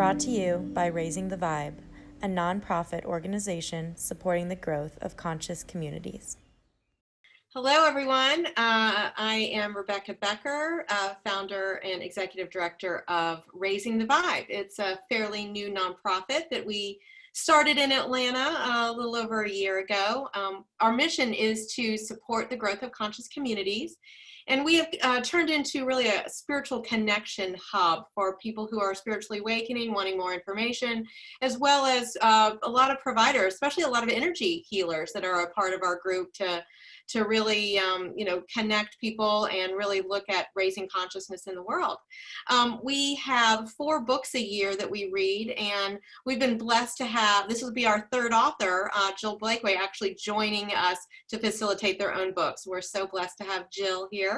Brought to you by Raising the Vibe, a nonprofit organization supporting the growth of conscious communities. Hello, everyone. I am Rebecca Becker, founder and executive director of Raising the Vibe. It's a fairly new nonprofit that we started in Atlanta a little over a year ago. Our mission is to support the growth of conscious communities. And we have turned into really a spiritual connection hub for people who are spiritually awakening, wanting more information, as well as a lot of providers, especially a lot of energy healers that are a part of our group to really, connect people and really look at raising consciousness in the world. We have 4 books a year that we read, and we've been blessed to have, this will be our 3rd author, Jill Blakeway, actually joining us to facilitate their own books. We're so blessed to have Jill here.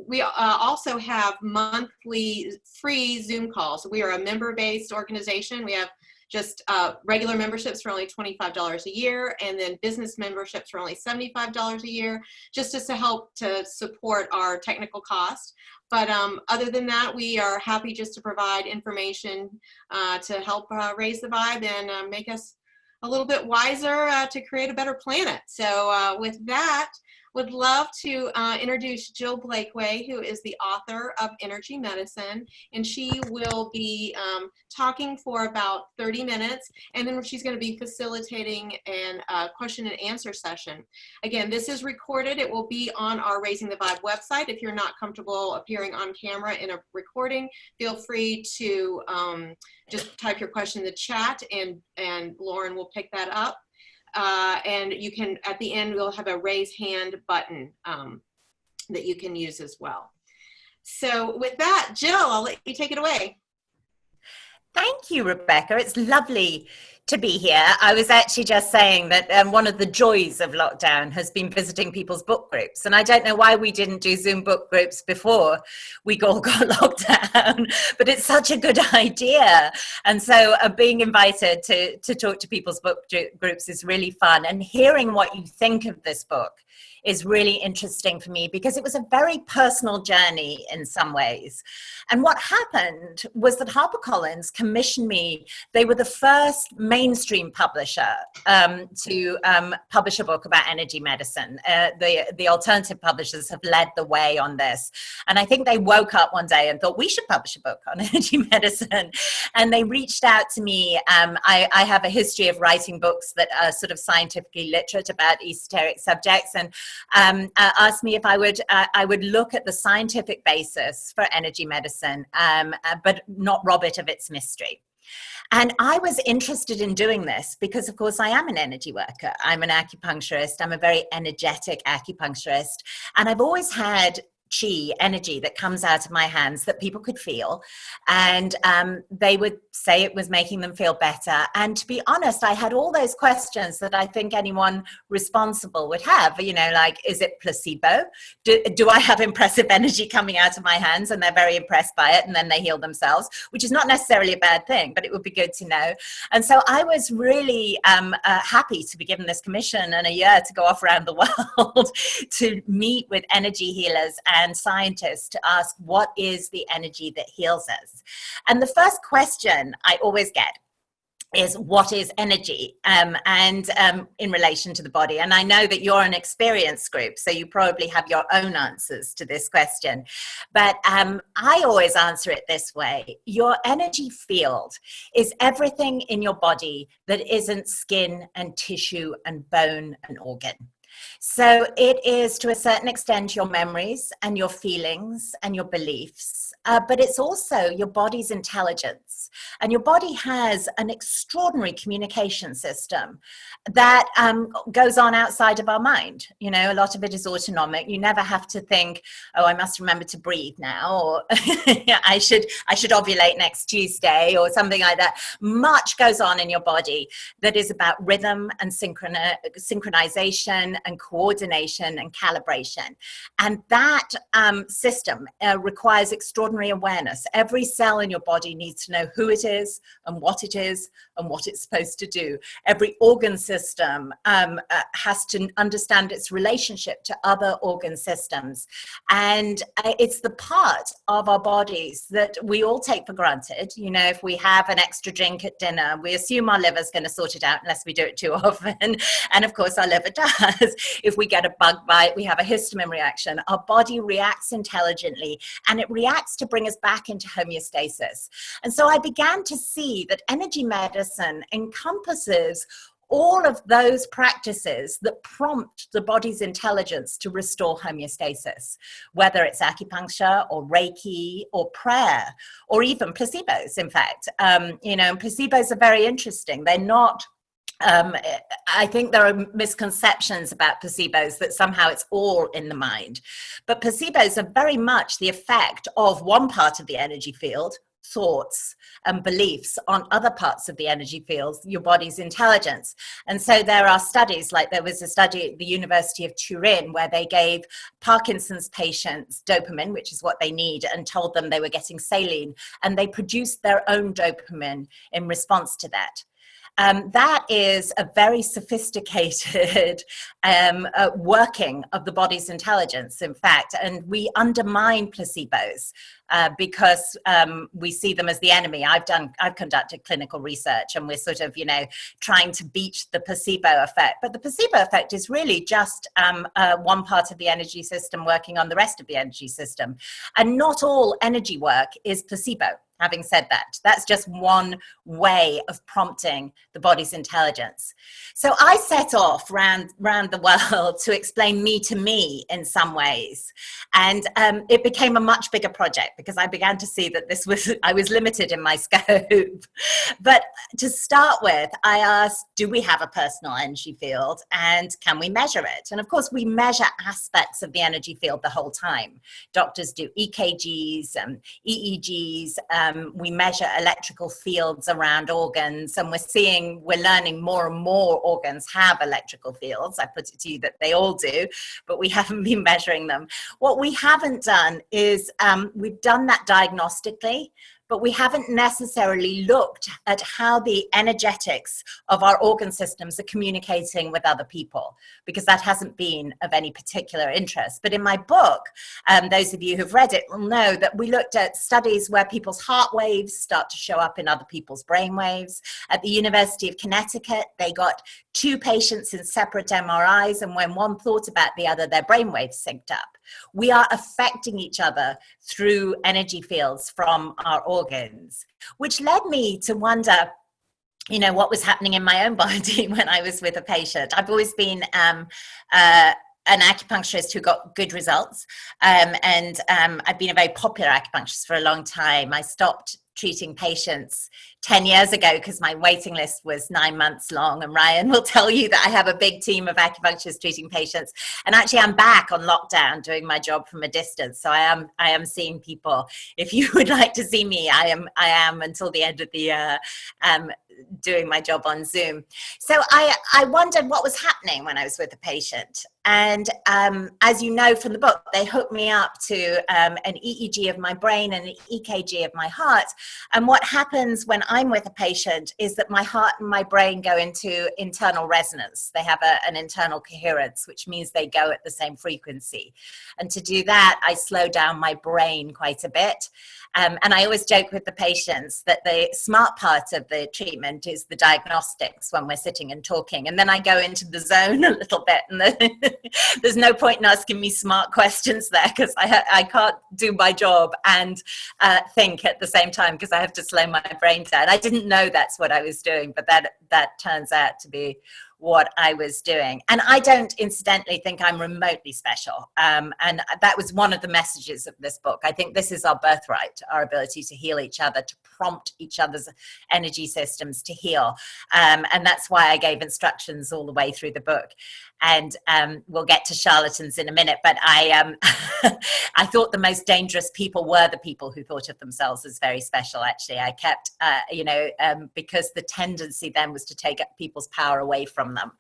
We also have monthly free Zoom calls. We are a member-based organization. We have just regular memberships for only $25 a year, and then business memberships for only $75 a year, just to help to support our technical cost. But other than that, we are happy just to provide information to help raise the vibe and make us a little bit wiser to create a better planet. So with that, would love to introduce Jill Blakeway, who is the author of Energy Medicine, and she will be talking for about 30 minutes, and then she's going to be facilitating a question and answer session. Again, this is recorded. It will be on our Raising the Vibe website. If you're not comfortable appearing on camera in a recording, feel free to just type your question in the chat, and Lauren will pick that up. And you can, at the end, we'll have a raise hand button that you can use as well. So with that, Jill, I'll let you take it away. Thank you, Rebecca. It's lovely to be here. I was actually just saying that one of the joys of lockdown has been visiting people's book groups. And I don't know why we didn't do Zoom book groups before we all got locked down, but it's such a good idea. And so being invited to talk to people's book groups is really fun. And hearing what you think of this book is really interesting for me, because it was a very personal journey in some ways. And what happened was that HarperCollins commissioned me. They were the first mainstream publisher to publish a book about energy medicine. The alternative publishers have led the way on this. And I think they woke up one day and thought, we should publish a book on energy medicine. And they reached out to me. I have a history of writing books that are sort of scientifically literate about esoteric subjects, and asked me if I would look at the scientific basis for energy medicine, but not rob it of its mystery. And I was interested in doing this because, of course, I am an energy worker. I'm an acupuncturist. I'm a very energetic acupuncturist. And I've always had chi, energy that comes out of my hands that people could feel, and they would say it was making them feel better. And to be honest, I had all those questions that I think anyone responsible would have, like, is it placebo? Do I have impressive energy coming out of my hands and they're very impressed by it and then they heal themselves, which is not necessarily a bad thing, but it would be good to know. And so I was really happy to be given this commission and a year to go off around the world to meet with energy healers and scientists to ask, what is the energy that heals us? And the first question I always get is, what is energy? And in relation to the body. And I know that you're an experienced group, so you probably have your own answers to this question. But I always answer it this way. Your energy field is everything in your body that isn't skin and tissue and bone and organ. So it is, to a certain extent, your memories and your feelings and your beliefs, but it's also your body's intelligence. And your body has an extraordinary communication system that goes on outside of our mind. A lot of it is autonomic. You never have to think, oh, I must remember to breathe now, or I should ovulate next Tuesday, or something like that. Much goes on in your body that is about rhythm and synchronization, and coordination and calibration. And that system requires extraordinary awareness. Every cell in your body needs to know who it is and what it's supposed to do. Every organ system has to understand its relationship to other organ systems. And it's the part of our bodies that we all take for granted. You know, if we have an extra drink at dinner, we assume our liver's going to sort it out unless we do it too often. And of course, our liver does. If we get a bug bite, we have a histamine reaction. Our body reacts intelligently, and it reacts to bring us back into homeostasis. And so I began to see that energy medicine encompasses all of those practices that prompt the body's intelligence to restore homeostasis, whether it's acupuncture or Reiki or prayer or even placebos, in fact. You know, and placebos are very interesting. They're not I think there are misconceptions about placebos that somehow it's all in the mind. But placebos are very much the effect of one part of the energy field, thoughts and beliefs, on other parts of the energy fields, your body's intelligence. And so there are studies, like there was a study at the University of Turin where they gave Parkinson's patients dopamine, which is what they need, and told them they were getting saline, and they produced their own dopamine in response to that. That is a very sophisticated working of the body's intelligence, in fact, and we undermine placebos because we see them as the enemy. I've conducted clinical research, and we're sort of, you know, trying to beat the placebo effect. But the placebo effect is really just one part of the energy system working on the rest of the energy system. And not all energy work is placebo. Having said that, that's just one way of prompting the body's intelligence. So I set off round the world to explain me to me in some ways. And it became a much bigger project because I began to see that I was limited in my scope. But to start with, I asked, do we have a personal energy field, and can we measure it? And of course, we measure aspects of the energy field the whole time. Doctors do EKGs and EEGs. We measure electrical fields around organs, and we're learning more and more organs have electrical fields. I put it to you that they all do, but we haven't been measuring them. What we haven't done is we've done that diagnostically, but we haven't necessarily looked at how the energetics of our organ systems are communicating with other people, because that hasn't been of any particular interest. But in my book, those of you who've read it will know that we looked at studies where people's heart waves start to show up in other people's brain waves. At the University of Connecticut, they got 2 patients in separate MRIs, and when one thought about the other, their brain waves synced up. We are affecting each other through energy fields from our organs, which led me to wonder, you know, what was happening in my own body when I was with a patient. I've always been an acupuncturist who got good results, and I've been a very popular acupuncturist for a long time. I stopped treating patients 10 years ago because my waiting list was 9 months long, and Ryan will tell you that I have a big team of acupuncturists treating patients. And actually I'm back on lockdown doing my job from a distance, so I am seeing people. If you would like to see me, I am until the end of the year doing my job on Zoom. So I wondered what was happening when I was with a patient. And as you know from the book, they hooked me up to an EEG of my brain and an EKG of my heart. And what happens when I'm with a patient is that my heart and my brain go into internal resonance. They have an internal coherence, which means they go at the same frequency. And to do that, I slow down my brain quite a bit. And I always joke with the patients that the smart part of the treatment is the diagnostics when we're sitting and talking. And then I go into the zone a little bit, and there's no point in asking me smart questions there, because I can't do my job and think at the same time, because I have to slow my brain down. I didn't know that's what I was doing, but that turns out to be what I was doing. And I don't, incidentally, think I'm remotely special. And that was one of the messages of this book. I think this is our birthright, our ability to heal each other, to prompt each other's energy systems to heal. And that's why I gave instructions all the way through the book. And we'll get to charlatans in a minute, but I thought the most dangerous people were the people who thought of themselves as very special. Actually, I kept, because the tendency then was to take people's power away from them.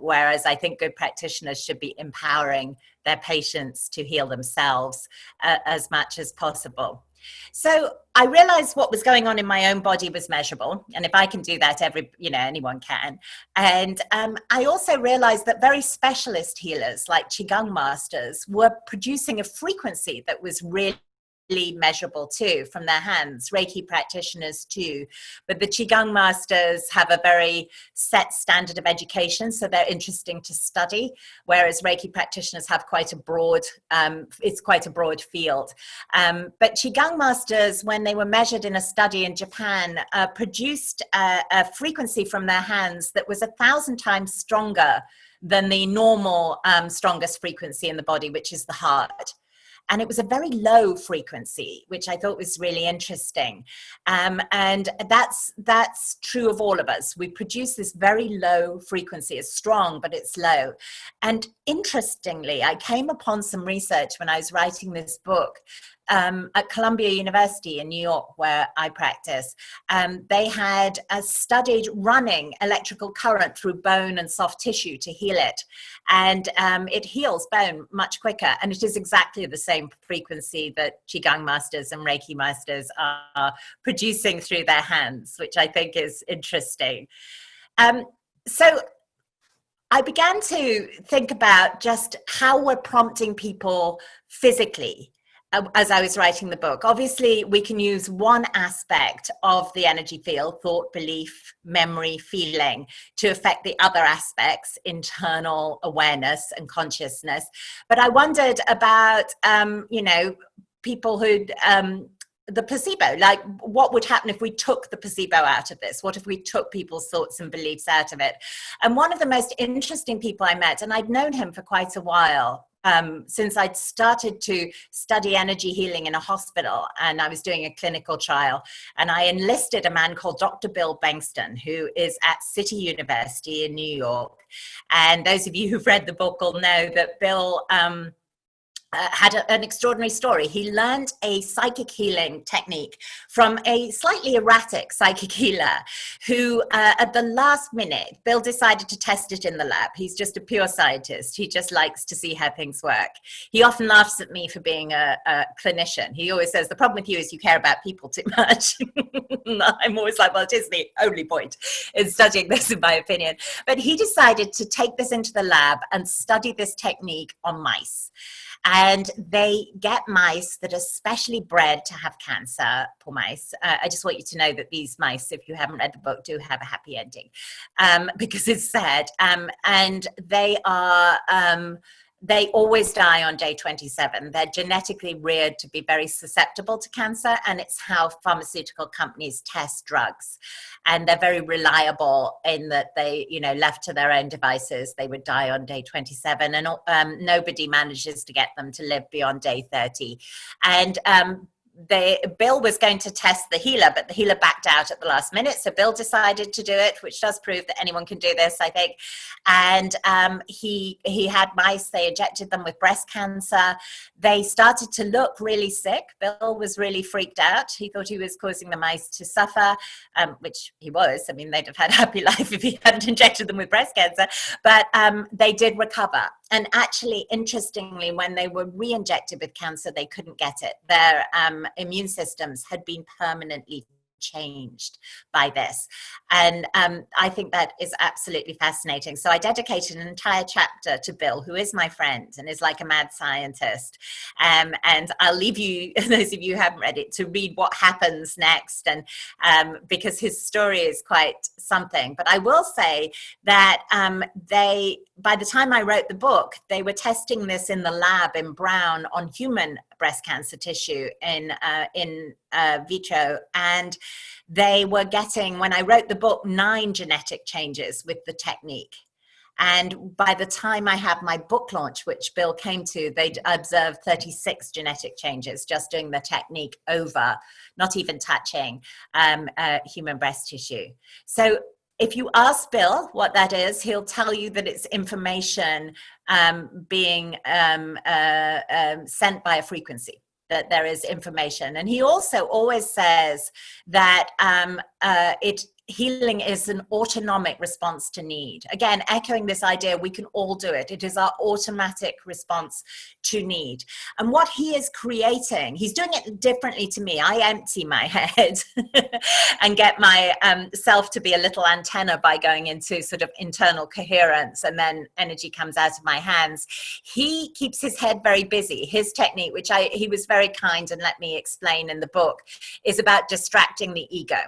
Whereas I think good practitioners should be empowering their patients to heal themselves as much as possible. So I realized what was going on in my own body was measurable. And if I can do that, anyone can. And I also realized that very specialist healers like Qigong masters were producing a frequency that was really measurable too from their hands. Reiki practitioners too, but the Qigong masters have a very set standard of education, so they're interesting to study, whereas Reiki practitioners have quite a broad it's quite a broad field. But Qigong masters, when they were measured in a study in Japan, produced a frequency from their hands that was 1,000 times stronger than the normal strongest frequency in the body, which is the heart. And it was a very low frequency, which I thought was really interesting. And that's true of all of us. We produce this very low frequency. It's strong, but it's low. And interestingly, I came upon some research when I was writing this book at Columbia University in New York, where I practice. They had studied running electrical current through bone and soft tissue to heal it. And it heals bone much quicker. And it is exactly the same frequency that Qigong masters and Reiki masters are producing through their hands, which I think is interesting. So I began to think about just how we're prompting people physically as I was writing the book. Obviously, we can use one aspect of the energy field, thought, belief, memory, feeling, to affect the other aspects, internal awareness and consciousness. But I wondered about, people who'd, the placebo, like what would happen if we took the placebo out of this? What if we took people's thoughts and beliefs out of it? And one of the most interesting people I met, and I'd known him for quite a while, since I'd started to study energy healing in a hospital, and I was doing a clinical trial, and I enlisted a man called Dr. Bill Bengston, who is at City University in New York. And those of you who've read the book will know that Bill had an extraordinary story. He learned a psychic healing technique from a slightly erratic psychic healer who, at the last minute, Bill decided to test it in the lab. He's just a pure scientist. He just likes to see how things work. He often laughs at me for being a clinician. He always says, the problem with you is you care about people too much. I'm always like, well, it is the only point in studying this, in my opinion. But he decided to take this into the lab and study this technique on mice. And they get mice that are specially bred to have cancer, poor mice. I just want you to know that these mice, if you haven't read the book, do have a happy ending, because it's sad. And they are... they always die on day 27. They're genetically reared to be very susceptible to cancer, and it's how pharmaceutical companies test drugs. And they're very reliable in that they, left to their own devices, they would die on day 27, and nobody manages to get them to live beyond day 30. And Bill was going to test the healer, but the healer backed out at the last minute. So Bill decided to do it, which does prove that anyone can do this, I think. And he had mice. They injected them with breast cancer. They started to look really sick. Bill was really freaked out. He thought he was causing the mice to suffer, which he was. I mean, they'd have had a happy life if he hadn't injected them with breast cancer. But they did recover. And actually, interestingly, when they were re-injected with cancer, they couldn't get it. Their immune systems had been permanently changed by this. And I think that is absolutely fascinating. So I dedicated an entire chapter to Bill, who is my friend and is like a mad scientist. And I'll leave you, those of you who haven't read it, to read what happens next, and because his story is quite something. But I will say that by the time I wrote the book, they were testing this in the lab in Brown on human breast cancer tissue in vitro, and they were getting, when I wrote the book, 9 genetic changes with the technique. And by the time I had my book launch, which Bill came to, they'd observed 36 genetic changes just doing the technique over, not even touching human breast tissue. So if you ask Bill what that is, he'll tell you that it's information being sent by a frequency, that there is information. And he also always says that healing is an autonomic response to need. Again, echoing this idea, we can all do it. It is our automatic response to need. And what he is creating, he's doing it differently to me. I empty my head and get my self to be a little antenna by going into sort of internal coherence, and then energy comes out of my hands. He keeps his head very busy. His technique, which he was very kind and let me explain in the book, is about distracting the ego.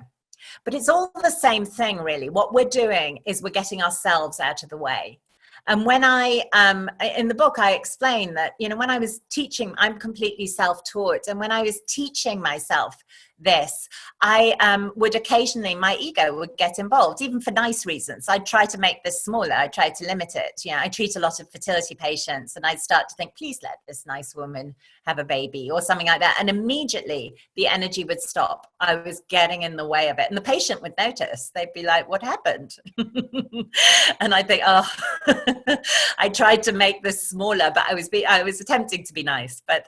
But it's all the same thing, really. What we're doing is we're getting ourselves out of the way. And when in the book, I explain that, when I was teaching, I'm completely self-taught. And when I was teaching myself this, I would occasionally, my ego would get involved, even for nice reasons. I'd try to make this smaller. I tried to limit it. I treat a lot of fertility patients, and I'd start to think, please let this nice woman have a baby or something like that. And immediately the energy would stop. I was getting in the way of it. And the patient would notice. They'd be like, what happened? And I'd think, oh, I tried to make this smaller, but I was attempting to be nice. But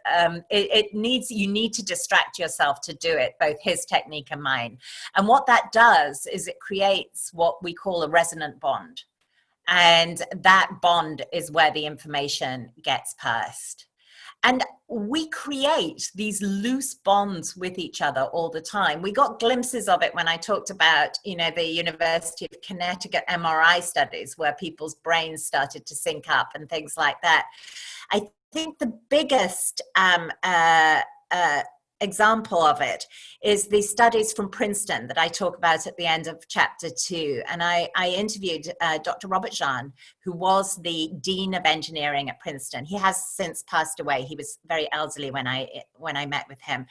you need to distract yourself to do it, both his technique and mine. And what that does is it creates what we call a resonant bond. And that bond is where the information gets passed. And we create these loose bonds with each other all the time. We got glimpses of it when I talked about, the University of Connecticut MRI studies, where people's brains started to sync up and things like that. I think the biggest example of it is the studies from Princeton that I talk about at the end of chapter 2. And I interviewed Dr. Robert Jahn, who was the Dean of Engineering at Princeton. He has since passed away. He was very elderly when I met with him.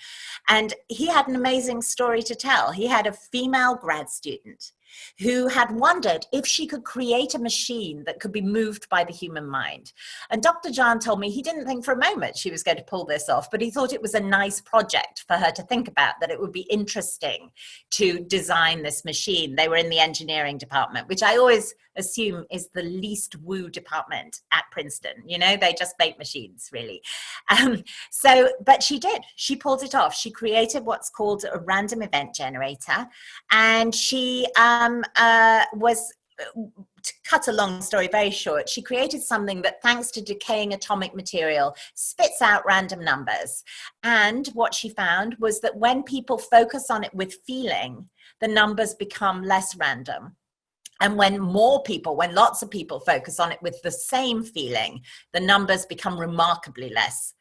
And he had an amazing story to tell. He had a female grad student who had wondered if she could create a machine that could be moved by the human mind. And Dr. Jahn told me he didn't think for a moment she was going to pull this off, but he thought it was a nice project for her to think about, that it would be interesting to design this machine. They were in the engineering department, which I always assume is the least woo department at Princeton. They just make machines, really. But she did. She pulled it off. She created what's called a random event generator, and she was, to cut a long story very short, she created something that, thanks to decaying atomic material, spits out random numbers. And what she found was that when people focus on it with feeling, the numbers become less random. And when lots of people focus on it with the same feeling, the numbers become remarkably less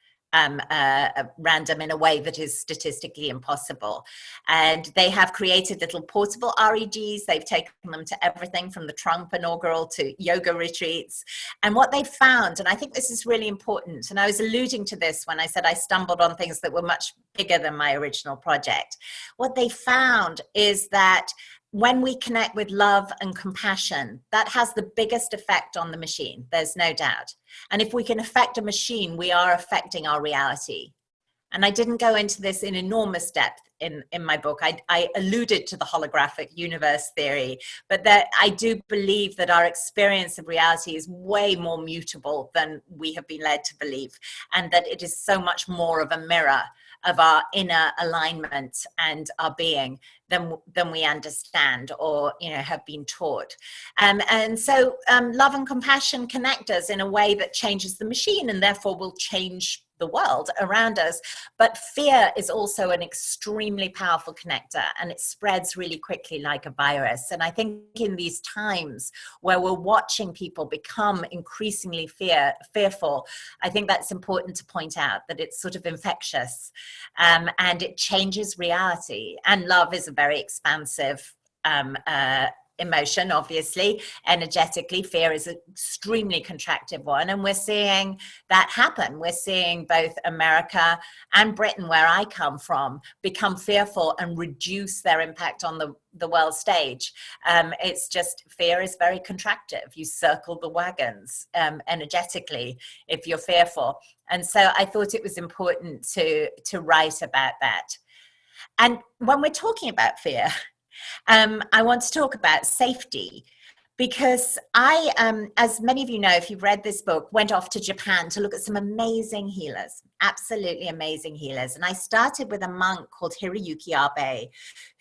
random in a way that is statistically impossible. And they have created little portable REGs. They've taken them to everything from the Trump inaugural to yoga retreats. And what they found, and I think this is really important, and I was alluding to this when I said I stumbled on things that were much bigger than my original project. What they found is that when we connect with love and compassion, that has the biggest effect on the machine. There's no doubt. And if we can affect a machine, we are affecting our reality. And I didn't go into this in enormous depth in my book. I alluded to the holographic universe theory, but that I do believe that our experience of reality is way more mutable than we have been led to believe, and that it is so much more of a mirror of our inner alignment and our being than we understand or have been taught. And so love and compassion connect us in a way that changes the machine, and therefore will change the world around us. But fear is also an extremely powerful connector, and it spreads really quickly like a virus. And I think in these times where we're watching people become increasingly fearful, I think that's important to point out, that it's sort of infectious, and it changes reality. And love is a very expansive emotion, obviously. Energetically, fear is an extremely contractive one, and we're seeing that happen. We're seeing both America and Britain, where I come from, become fearful and reduce their impact on the world stage. It's just, fear is very contractive. You circle the wagons energetically if you're fearful. And so I thought it was important to write about that. And when we're talking about fear, I want to talk about safety, Because I, as many of you know, if you've read this book, went off to Japan to look at some amazing healers, absolutely amazing healers. And I started with a monk called Hiroyuki Abe,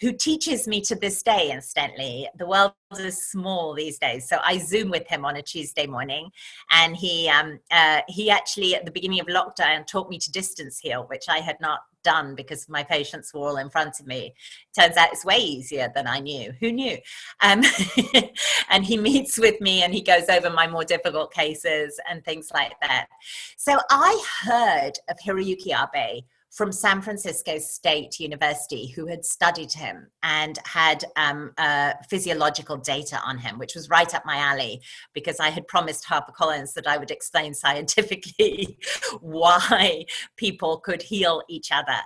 who teaches me to this day, incidentally. The world is small these days. So I Zoom with him on a Tuesday morning. And he actually, at the beginning of lockdown, taught me to distance heal, which I had not done because my patients were all in front of me. Turns out it's way easier than I knew. Who knew? And he meets with me and he goes over my more difficult cases and things like that. So I heard of Hiroyuki Abe from San Francisco State University, who had studied him and had physiological data on him, which was right up my alley, because I had promised HarperCollins that I would explain scientifically why people could heal each other.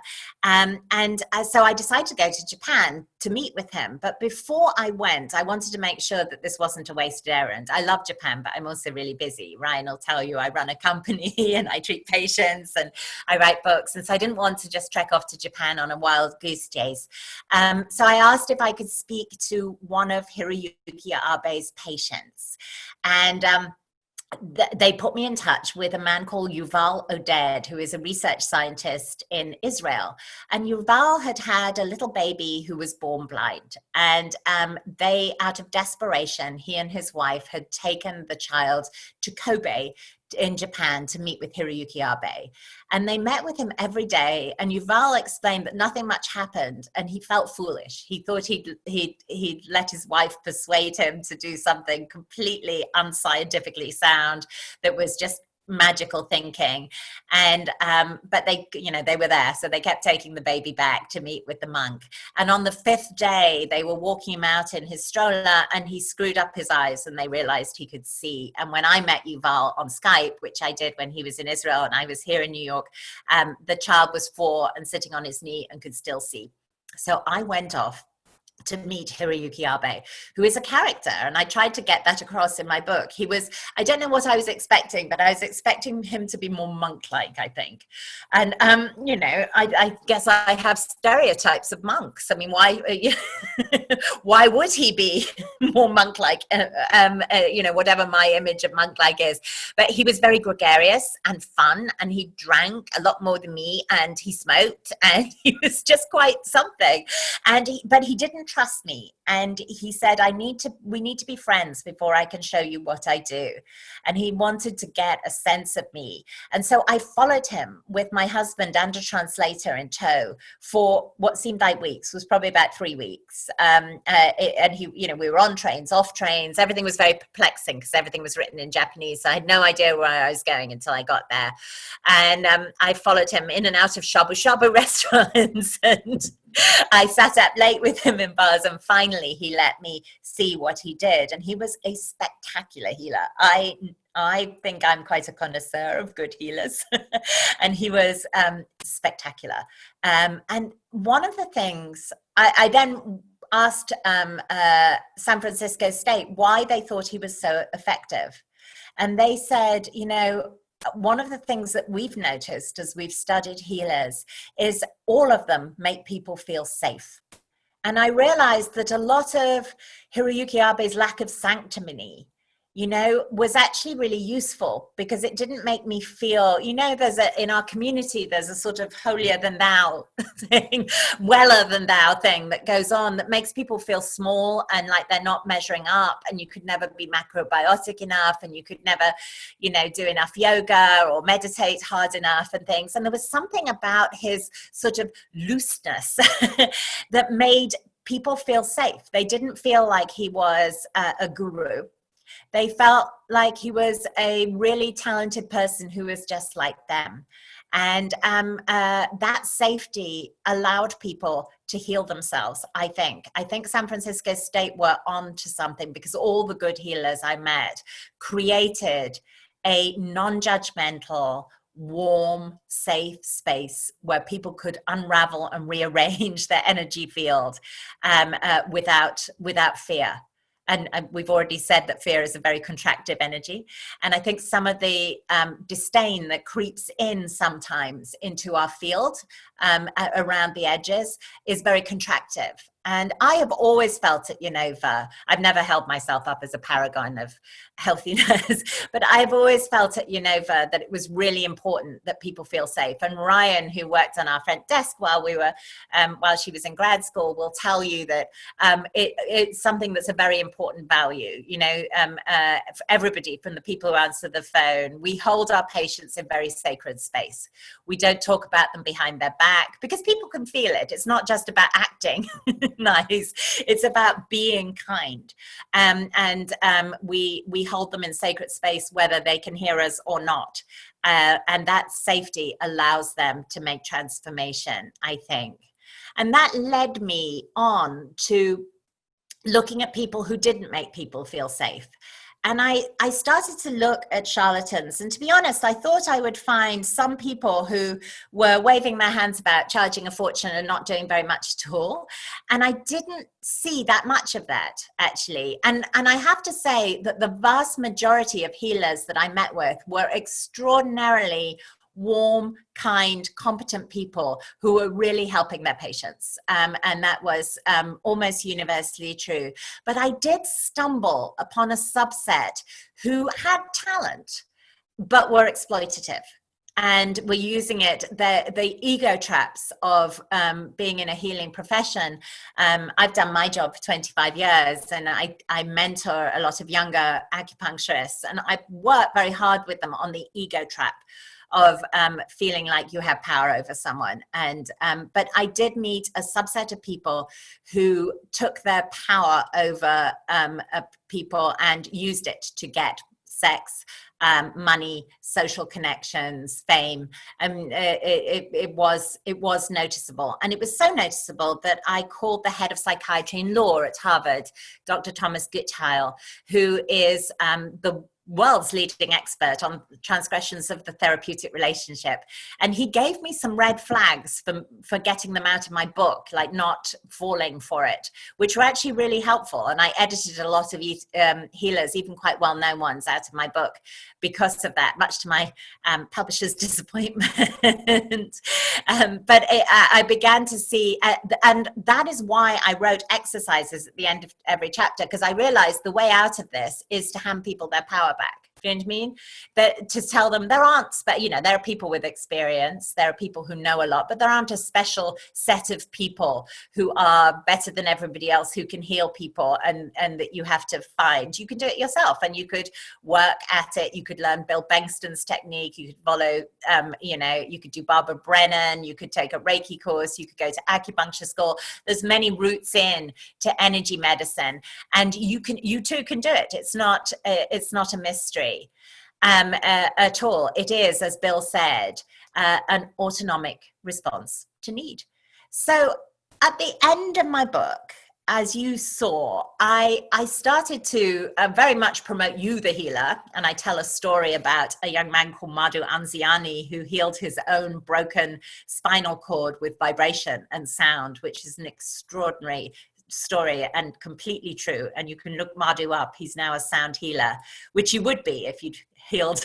So I decided to go to Japan to meet with him. But before I went, I wanted to make sure that this wasn't a wasted errand. I love Japan, but I'm also really busy. Ryan will tell you I run a company and I treat patients and I write books. And so I didn't want to just trek off to Japan on a wild goose chase. So I asked if I could speak to one of Hiroyuki Abe's patients. And they put me in touch with a man called Yuval Oded, who is a research scientist in Israel. And Yuval had had a little baby who was born blind. And they, out of desperation, he and his wife had taken the child to Kobe in Japan to meet with Hiroyuki Abe. And they met with him every day. And Yuval explained that nothing much happened. And he felt foolish. He thought he'd let his wife persuade him to do something completely unscientifically sound that was just magical thinking. And but they were there, so they kept taking the baby back to meet with the monk. And on the fifth day they were walking him out in his stroller and he screwed up his eyes and they realized he could see. And when I met Yuval on Skype, which I did when he was in Israel and I was here in New York, the child was 4 and sitting on his knee and could still see. So I went off to meet Hiroyuki Abe, who is a character. And I tried to get that across in my book. I don't know what I was expecting, but I was expecting him to be more monk-like, I think. And, I guess I have stereotypes of monks. I mean, why would he be more monk-like? Whatever my image of monk-like is. But he was very gregarious and fun, and he drank a lot more than me, and he smoked, and he was just quite something. But he didn't trust me, and he said, we need to be friends before I can show you what I do. And he wanted to get a sense of me. And so I followed him with my husband and a translator in tow for what seemed like weeks. It was probably about 3 weeks. We were on trains, off trains. Everything was very perplexing because everything was written in Japanese. So I had no idea where I was going until I got there. And I followed him in and out of shabu shabu restaurants, and I sat up late with him in bars, and finally he let me see what he did. And he was a spectacular healer. I think I'm quite a connoisseur of good healers. And he was spectacular. And one of the things, I then asked San Francisco State why they thought he was so effective. And they said, one of the things that we've noticed as we've studied healers is all of them make people feel safe. And I realized that a lot of Hiroyuki Abe's lack of sanctimony, was actually really useful, because it didn't make me feel, in our community, there's a sort of holier than thou thing, weller than thou thing that goes on that makes people feel small and like they're not measuring up, and you could never be macrobiotic enough, and you could never, do enough yoga or meditate hard enough and things. And there was something about his sort of looseness that made people feel safe. They didn't feel like he was a guru. They felt like he was a really talented person who was just like them. And that safety allowed people to heal themselves, I think. I think San Francisco State were on to something, because all the good healers I met created a non-judgmental, warm, safe space where people could unravel and rearrange their energy field without fear. And we've already said that fear is a very contractive energy. And I think some of the disdain that creeps in sometimes into our field around the edges is very contractive. And I have always felt at Unova, I've never held myself up as a paragon of healthiness, but I've always felt at Unova that it was really important that people feel safe. And Ryan, who worked on our front desk while she was in grad school, will tell you that it's something that's a very important value. For everybody, from the people who answer the phone, we hold our patients in very sacred space. We don't talk about them behind their back because people can feel it. It's not just about acting nice. It's about being kind. We hold them in sacred space, whether they can hear us or not. And that safety allows them to make transformation, I think. And that led me on to looking at people who didn't make people feel safe. And I started to look at charlatans. And to be honest, I thought I would find some people who were waving their hands about, charging a fortune and not doing very much at all. And I didn't see that much of that, actually. And I have to say that the vast majority of healers that I met with were extraordinarily warm, kind, competent people who were really helping their patients. And that was almost universally true. But I did stumble upon a subset who had talent, but were exploitative. And we're using it, the ego traps of being in a healing profession. I've done my job for 25 years, and I mentor a lot of younger acupuncturists, and I work very hard with them on the ego trap of feeling like you have power over someone. But I did meet a subset of people who took their power over people and used it to get sex, money, social connections, fame. It was noticeable. And it was so noticeable that I called the head of psychiatry and law at Harvard, Dr. Thomas Gutheil, who is the world's leading expert on transgressions of the therapeutic relationship. And he gave me some red flags for getting them out of my book, like not falling for it, which were actually really helpful. And I edited a lot of healers, even quite well-known ones, out of my book because of that, much to my publisher's disappointment. But I began to see, and that is why I wrote exercises at the end of every chapter, because I realized the way out of this is to hand people their power back. Do you know what I mean? That to tell them there aren't, there are people with experience, there are people who know a lot, but there aren't a special set of people who are better than everybody else who can heal people, and that you have to find. You can do it yourself, and you could work at it. You could learn Bill Bengston's technique. You could follow, you could do Barbara Brennan. You could take a Reiki course. You could go to acupuncture school. There's many routes in to energy medicine, and you too can do it. It's not a mystery. At all. It is, as Bill said, an autonomic response to need. So at the end of my book, as you saw, I started to very much promote you, the healer, and I tell a story about a young man called Madhu Anziani who healed his own broken spinal cord with vibration and sound, which is an extraordinary story and completely true. And you can look Madhu up. He's now a sound healer, which you would be if you'd healed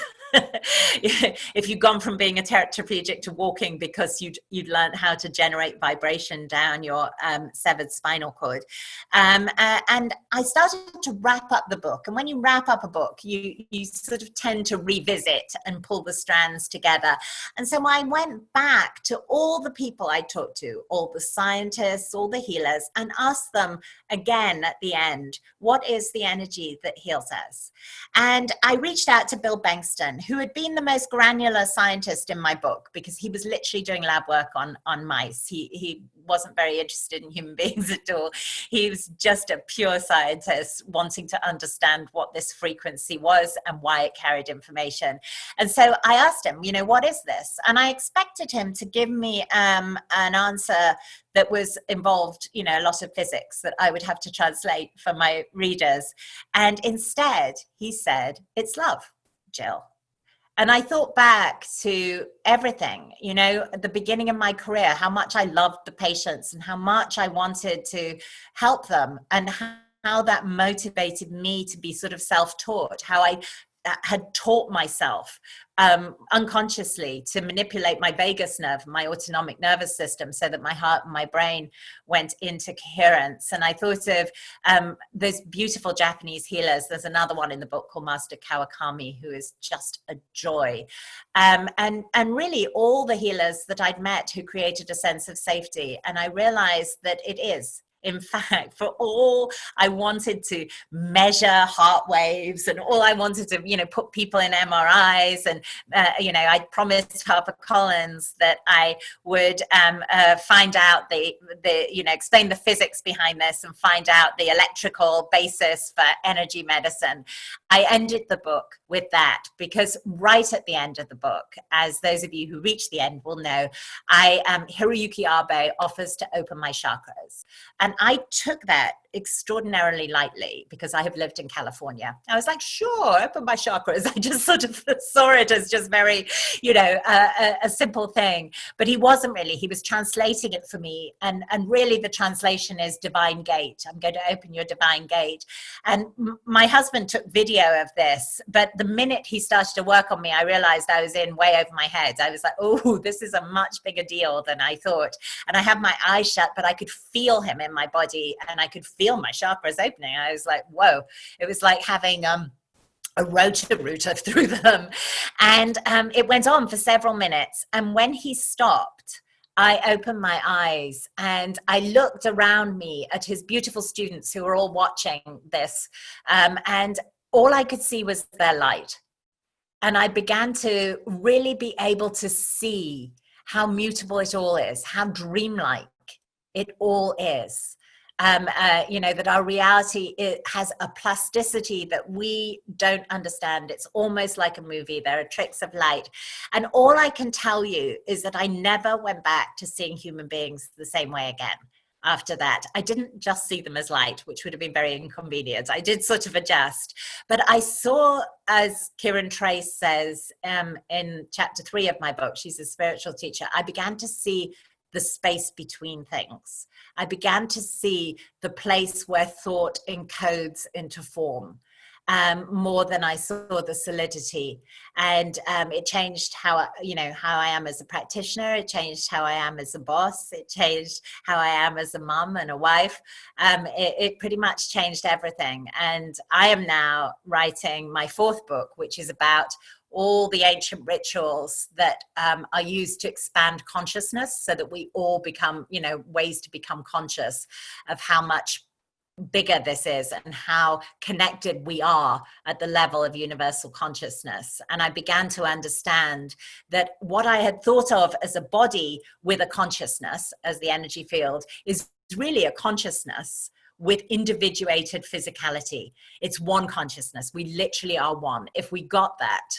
if you'd gone from being a tetraplegic to walking because you'd learned how to generate vibration down your severed spinal cord. And I started to wrap up the book. And when you wrap up a book, you sort of tend to revisit and pull the strands together. And so I went back to all the people I talked to, all the scientists, all the healers, and asked them again at the end, what is the energy that heals us? And I reached out to Bill Bengston, who had been the most granular scientist in my book because he was literally doing lab work on mice. He wasn't very interested in human beings at all. He was just a pure scientist wanting to understand what this frequency was and why it carried information. And so I asked him, what is this? And I expected him to give me an answer that was involved, a lot of physics that I would have to translate for my readers. And instead, he said, it's love, Jill. And I thought back to everything, at the beginning of my career, how much I loved the patients and how much I wanted to help them, and how that motivated me to be sort of self-taught, how I had taught myself unconsciously to manipulate my vagus nerve, my autonomic nervous system, so that my heart and my brain went into coherence. And I thought of those beautiful Japanese healers. There's another one in the book called Master Kawakami, who is just a joy. And really all the healers that I'd met who created a sense of safety. And I realized that it is, in fact, for all I wanted to measure heart waves and all I wanted to, put people in MRIs and, I promised HarperCollins that I would find out explain the physics behind this and find out the electrical basis for energy medicine. I ended the book with that because right at the end of the book, as those of you who reach the end will know, Hiroyuki Abe offers to open my chakras. And I took that extraordinarily lightly because I have lived in California. I was like, sure, open my chakras. I just sort of saw it as just very, a simple thing. But he wasn't really. He was translating it for me. And really the translation is divine gate. I'm going to open your divine gate. And my husband took video of this. But the minute he started to work on me, I realized I was in way over my head. I was like, oh, this is a much bigger deal than I thought. And I had my eyes shut, but I could feel him in my body and I could feel my chakras opening. I was like, whoa. It was like having a rotor through them. And it went on for several minutes. And when he stopped, I opened my eyes and I looked around me at his beautiful students who were all watching this. And all I could see was their light. And I began to really be able to see how mutable it all is, how dreamlike it all is. That our reality, it has a plasticity that we don't understand. It's almost like a movie. There are tricks of light. And all I can tell you is that I never went back to seeing human beings the same way again. After that, I didn't just see them as light, which would have been very inconvenient. I did sort of adjust, but I saw, as Kieran Trace says in chapter 3 of my book, she's a spiritual teacher, I began to see the space between things. I began to see the place where thought encodes into form. More than I saw the solidity, and it changed how I am as a practitioner. It changed how I am as a boss. It changed how I am as a mum and a wife. It pretty much changed everything. And I am now writing my 4th book, which is about all the ancient rituals that are used to expand consciousness, so that we all become, ways to become conscious of how much bigger this is and how connected we are at the level of universal consciousness. And I began to understand that what I had thought of as a body with a consciousness as the energy field is really a consciousness with individuated physicality. It's one consciousness. We literally are one. If we got that,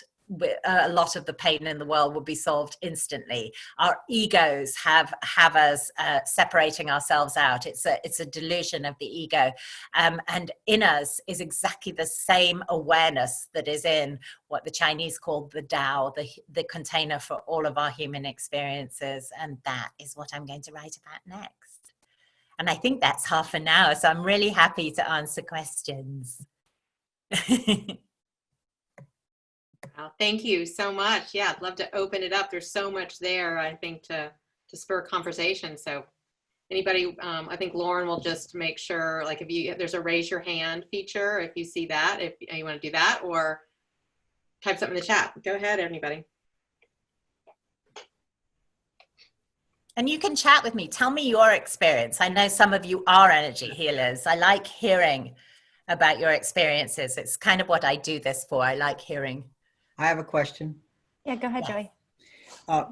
a lot of the pain in the world would be solved instantly. Our egos have us separating ourselves out. It's a delusion of the ego, and in us is exactly the same awareness that is in what the Chinese call the Tao, the container for all of our human experiences. And that is what I'm going to write about next. And I think that's half an hour, so I'm really happy to answer questions. Well, thank you so much. Yeah, I'd love to open it up. There's so much there, I think, to spur conversation. So anybody, I think Lauren will just make sure, like if there's a raise your hand feature, if you see that, if you want to do that, or type something in the chat. Go ahead, anybody. And you can chat with me. Tell me your experience. I know some of you are energy healers. I like hearing about your experiences. It's kind of what I do this for. I like hearing. I have a question. Yeah, go ahead, Joey.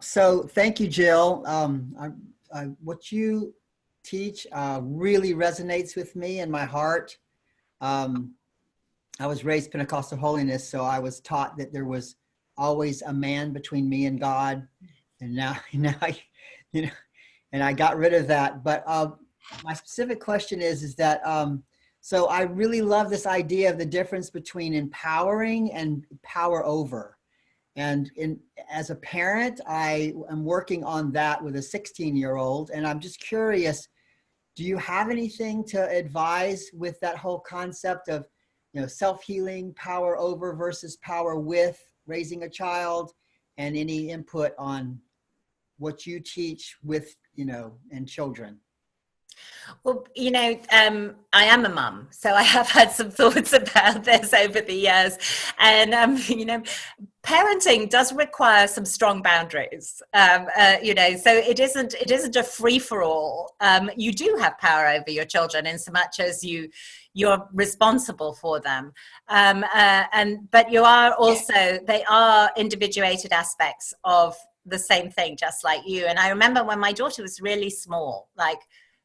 So thank you, Jill. What you teach really resonates with me and my heart. I was raised Pentecostal holiness, so I was taught that there was always a man between me and God. And now and I got rid of that. But my specific question is that, so I really love this idea of the difference between empowering and power over. And as a parent, I am working on that with a 16-year-old. And I'm just curious, do you have anything to advise with that whole concept of, self-healing, power over versus power with raising a child, and any input on what you teach with, and children. Well, I am a mum, so I have had some thoughts about this over the years. And, parenting does require some strong boundaries, so it isn't a free for all. You do have power over your children in so much as you're responsible for them. But you are also, they are individuated aspects of the same thing, just like you. And I remember when my daughter was really small, like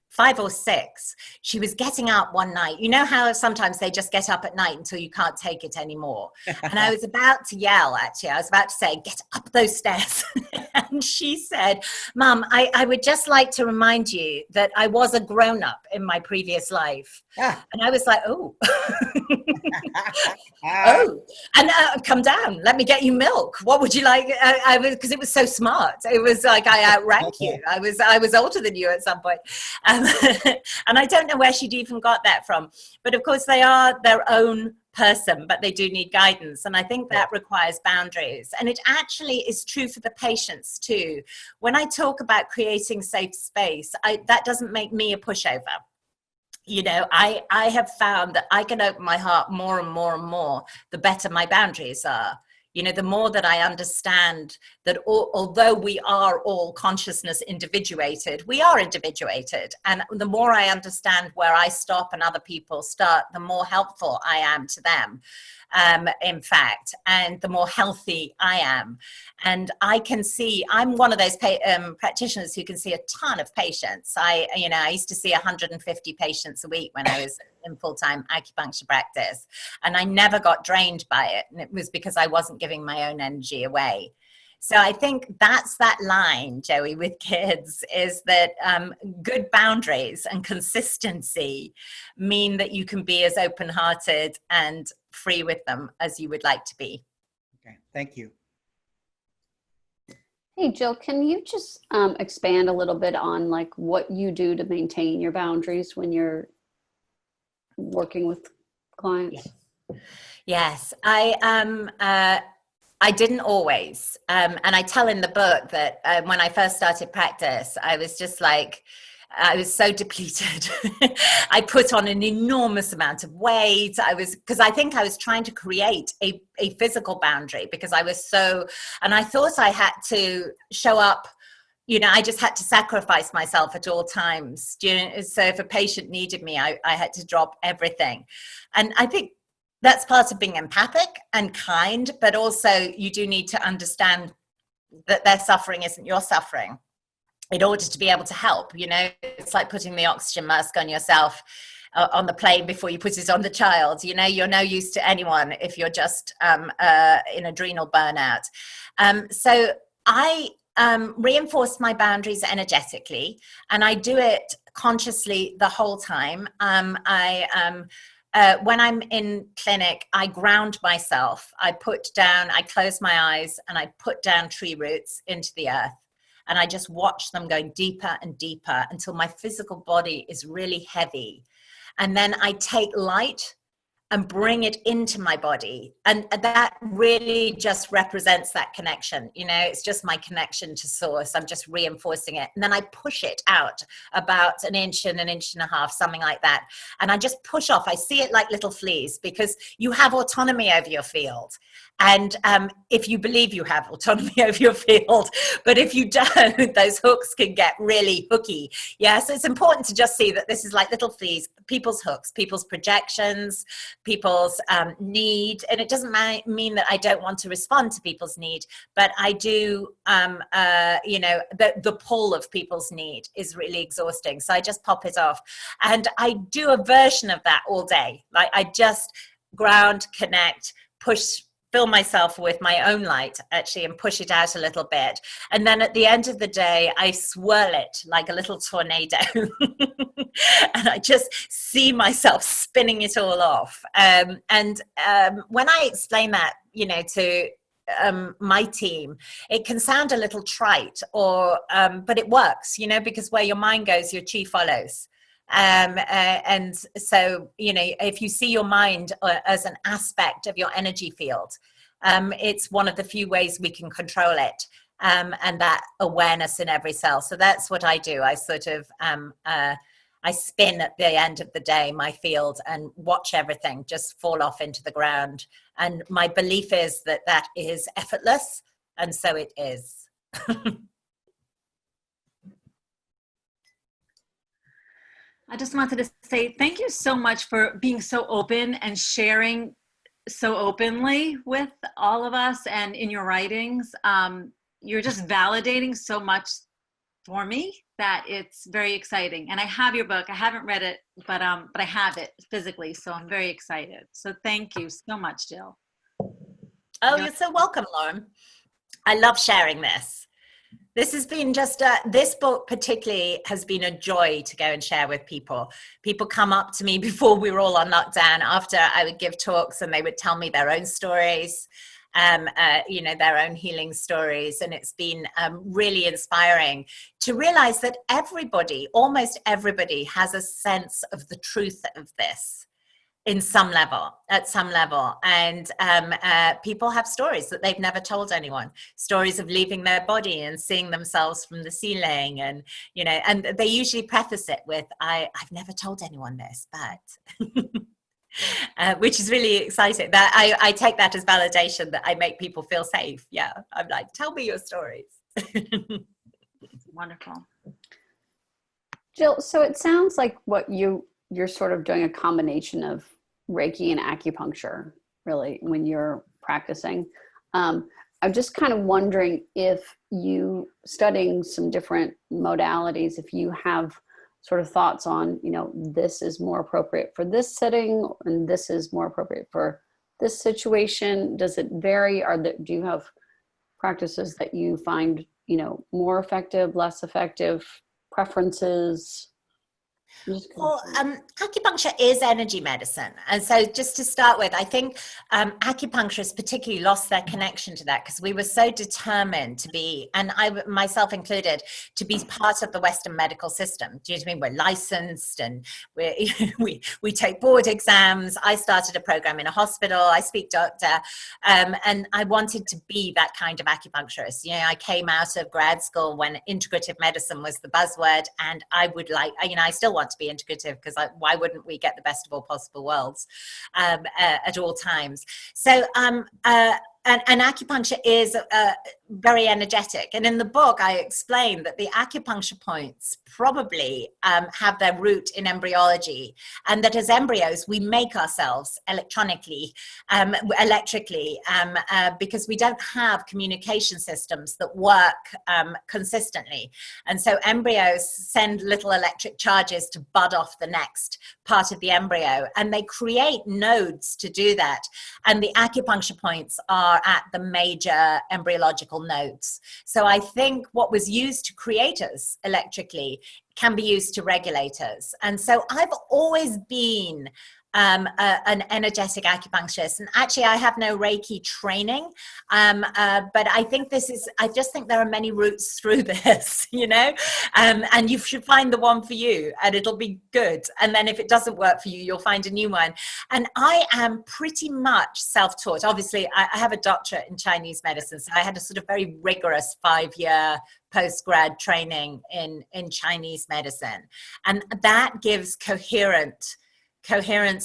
5 or 6, she was getting up one night. You know how sometimes they just get up at night until you can't take it anymore. And I was about to yell, actually. I was about to say, get up those stairs. And she said, Mum, I would just like to remind you that I was a grown-up in my previous life. And I was like, oh. Oh, and come down. Let me get you milk. What would you like? I was, because it was so smart. It was like I outrank you. I was older than you at some point. And I don't know where she'd even got that from. But of course, they are their own person, but they do need guidance. And I think that requires boundaries. And it actually is true for the patients too. When I talk about creating safe space, that doesn't make me a pushover. I have found that I can open my heart more and more and more, the better my boundaries are. The more that I understand that although we are all consciousness individuated, we are individuated. And the more I understand where I stop and other people start, the more helpful I am to them, in fact, and the more healthy I am. And I can see, I'm one of those practitioners who can see a ton of patients. I used to see 150 patients a week when I was in full-time acupuncture practice, and I never got drained by it. And it was because I wasn't giving my own energy away. So I think that's that line, Joey, with kids, is that good boundaries and consistency mean that you can be as open-hearted and free with them as you would like to be. Okay, thank you. Hey, Jill, can you just expand a little bit on like what you do to maintain your boundaries when you're working with clients? Yes, I didn't always. And I tell in the book that when I first started practice, I was just like, I was so depleted. I put on an enormous amount of weight. Because I think I was trying to create a physical boundary because I was and I thought I had to show up. I just had to sacrifice myself at all times. So if a patient needed me, I had to drop everything. And I think that's part of being empathic and kind, but also you do need to understand that their suffering isn't your suffering in order to be able to help. It's like putting the oxygen mask on yourself on the plane before you put it on the child. You're no use to anyone if you're just in adrenal burnout. So I reinforce my boundaries energetically, and I do it consciously the whole time. When I'm in clinic, I ground myself. I close my eyes and I put down tree roots into the earth. And I just watch them going deeper and deeper until my physical body is really heavy. And then I take light and bring it into my body. And that really just represents that connection. It's just my connection to source. I'm just reinforcing it. And then I push it out about an inch and a half, something like that. And I just push off. I see it like little fleas because you have autonomy over your field. And if you believe you have autonomy over your field, but if you don't, those hooks can get really hooky. Yeah, so it's important to just see that this is like little fleas, people's hooks, people's projections, people's need. And it doesn't mean that I don't want to respond to people's need, but I do, the pull of people's need is really exhausting. So I just pop it off. And I do a version of that all day. Like I just ground, connect, fill myself with my own light actually and push it out a little bit. And then at the end of the day, I swirl it like a little tornado. And I just see myself spinning it all off. When I explain that, to my team, it can sound a little trite but it works, because where your mind goes, your chi follows. And so, you know, if you see your mind as an aspect of your energy field, it's one of the few ways we can control it. And that awareness in every cell. So that's what I do. I sort of, I spin at the end of the day, my field, and watch everything just fall off into the ground. And my belief is that that is effortless. And so it is. I just wanted to say thank you so much for being so open and sharing so openly with all of us and in your writings. You're just validating so much for me that it's very exciting. And I have your book. I haven't read it, but I have it physically, so I'm very excited. So thank you so much, Jill. Oh, you're so welcome, Lauren. I love sharing this. This has been just, this book particularly has been a joy to go and share with people. People come up to me before we were all on lockdown, after I would give talks, and they would tell me their own stories, you know, their own healing stories. And it's been really inspiring to realize that everybody, almost everybody, has a sense of the truth of this. At some level. And people have stories that they've never told anyone, stories of leaving their body and seeing themselves from the ceiling. And, you know, and they usually preface it with, I've never told anyone this, but, which is really exciting. That I take that as validation that I make people feel safe. Yeah. I'm like, tell me your stories. Wonderful. Jill, so it sounds like what you're sort of doing a combination of Reiki and acupuncture, really, when you're practicing. I'm just kind of wondering if you, studying some different modalities, if you have sort of thoughts on, you know, this is more appropriate for this setting and this is more appropriate for this situation. Does it vary? Do you have practices that you find, you know, more effective, less effective, preferences? Well, acupuncture is energy medicine. And so just to start with, I think acupuncturists particularly lost their connection to that because we were so determined to be, and I myself included, to be part of the Western medical system. Do you know what I mean? We're licensed and we take board exams. I started a program in a hospital. I speak doctor. And I wanted to be that kind of acupuncturist. You know, I came out of grad school when integrative medicine was the buzzword, and I would like, you know, I still want to be integrative because why wouldn't we get the best of all possible worlds at all times? So and acupuncture is very energetic. And in the book, I explain that the acupuncture points probably have their root in embryology, and that as embryos, we make ourselves electrically, because we don't have communication systems that work consistently. And so embryos send little electric charges to bud off the next part of the embryo, and they create nodes to do that. And the acupuncture points are at the major embryological nodes. So I think what was used to create us electrically can be used to regulate us. And so I've always been an energetic acupuncturist, and actually I have no Reiki training, but I think I just think there are many routes through this, you know, and you should find the one for you and it'll be good. And then if it doesn't work for you, you'll find a new one. And I am pretty much self-taught. Obviously I have a doctorate in Chinese medicine, so I had a sort of very rigorous 5-year post-grad training in Chinese medicine, and that gives coherence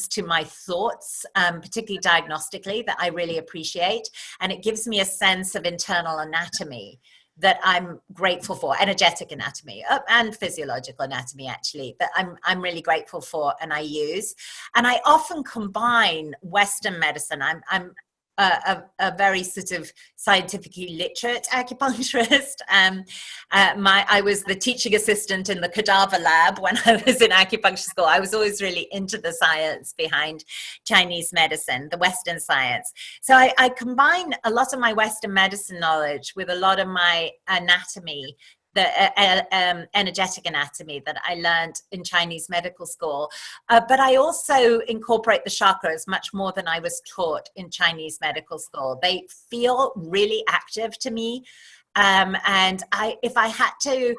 to my thoughts, particularly diagnostically, that I really appreciate. And it gives me a sense of internal anatomy that I'm grateful for, energetic anatomy and physiological anatomy, actually, that I'm really grateful for and I use. And I often combine Western medicine. I'm a very sort of scientifically literate acupuncturist. I was the teaching assistant in the cadaver lab when I was in acupuncture school. I was always really into the science behind Chinese medicine, the Western science. So I combine a lot of my Western medicine knowledge with a lot of my anatomy, the energetic anatomy that I learned in Chinese medical school. But I also incorporate the chakras much more than I was taught in Chinese medical school. They feel really active to me. And if I had to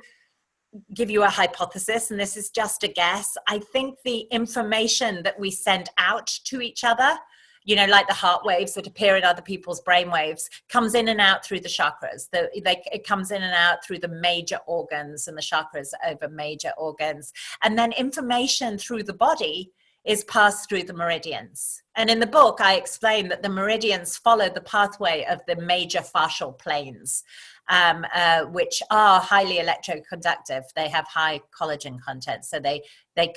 give you a hypothesis, and this is just a guess. I think the information that we send out to each other, you know, like the heart waves that appear in other people's brain waves, comes in and out through the chakras. It comes in and out through the major organs, and the chakras over major organs. And then information through the body is passed through the meridians. And in the book, I explain that the meridians follow the pathway of the major fascial planes, which are highly electroconductive. They have high collagen content, so they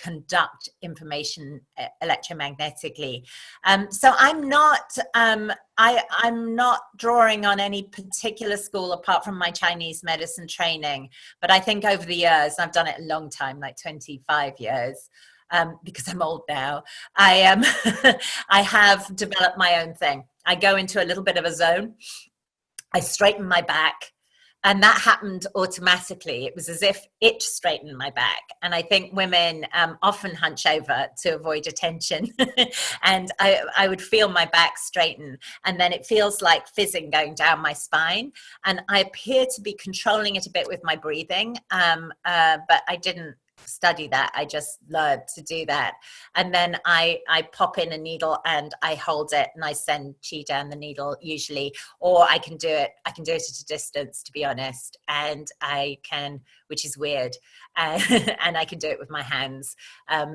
conduct information electromagnetically. So I'm not drawing on any particular school apart from my Chinese medicine training. But I think over the years, and I've done it a long time, like 25 years, because I'm old now, I have developed my own thing. I go into a little bit of a zone. I straighten my back. And that happened automatically. It was as if it straightened my back. And I think women often hunch over to avoid attention. And I would feel my back straighten. And then it feels like fizzing going down my spine. And I appear to be controlling it a bit with my breathing. But I didn't study that. I just learned to do that. And then I pop in a needle and I hold it and I send chi down the needle usually, or I can do it at a distance, to be honest. And I can, which is weird, and I can do it with my hands.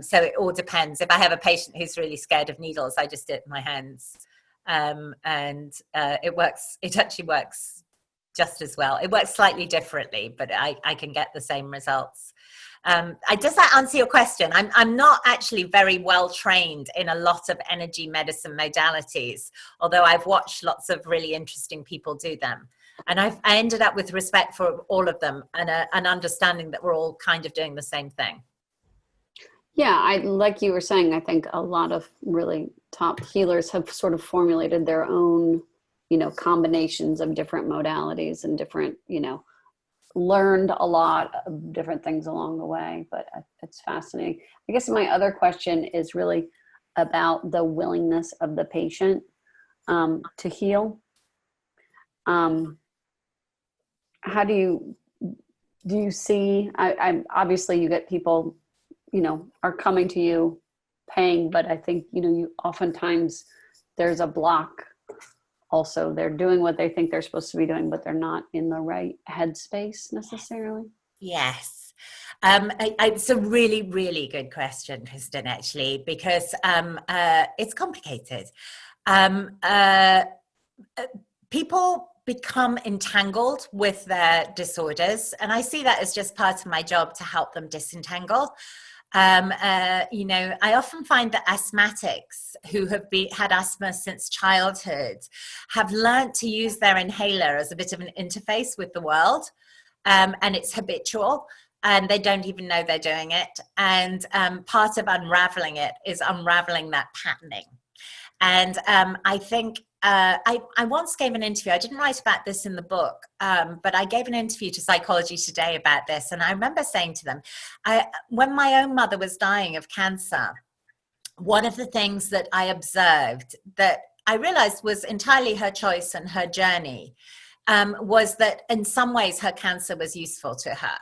So it all depends. If I have a patient who's really scared of needles, I just do it with my hands. It works. It actually works just as well. It works slightly differently, but I can get the same results. Does that answer your question? I'm not actually very well trained in a lot of energy medicine modalities, although I've watched lots of really interesting people do them. And I ended up with respect for all of them and an understanding that we're all kind of doing the same thing. Yeah, like you were saying, I think a lot of really top healers have sort of formulated their own, you know, combinations of different modalities and different, you know, learned a lot of different things along the way, but it's fascinating. I guess my other question is really about the willingness of the patient to heal. How do you see, I obviously you get people, you know, are coming to you paying, but I think, you know, you oftentimes there's a block. Also, they're doing what they think they're supposed to be doing, but they're not in the right headspace necessarily. Yes. It's a really, really good question, Kristen, actually, because it's complicated. People become entangled with their disorders, and I see that as just part of my job to help them disentangle. You know, I often find that asthmatics who have had asthma since childhood have learned to use their inhaler as a bit of an interface with the world, and it's habitual, and they don't even know they're doing it. And part of unraveling it is unraveling that patterning. And I think I once gave an interview. I didn't write about this in the book, but I gave an interview to Psychology Today about this. And I remember saying to them, when my own mother was dying of cancer, one of the things that I observed that I realized was entirely her choice and her journey was that in some ways her cancer was useful to her.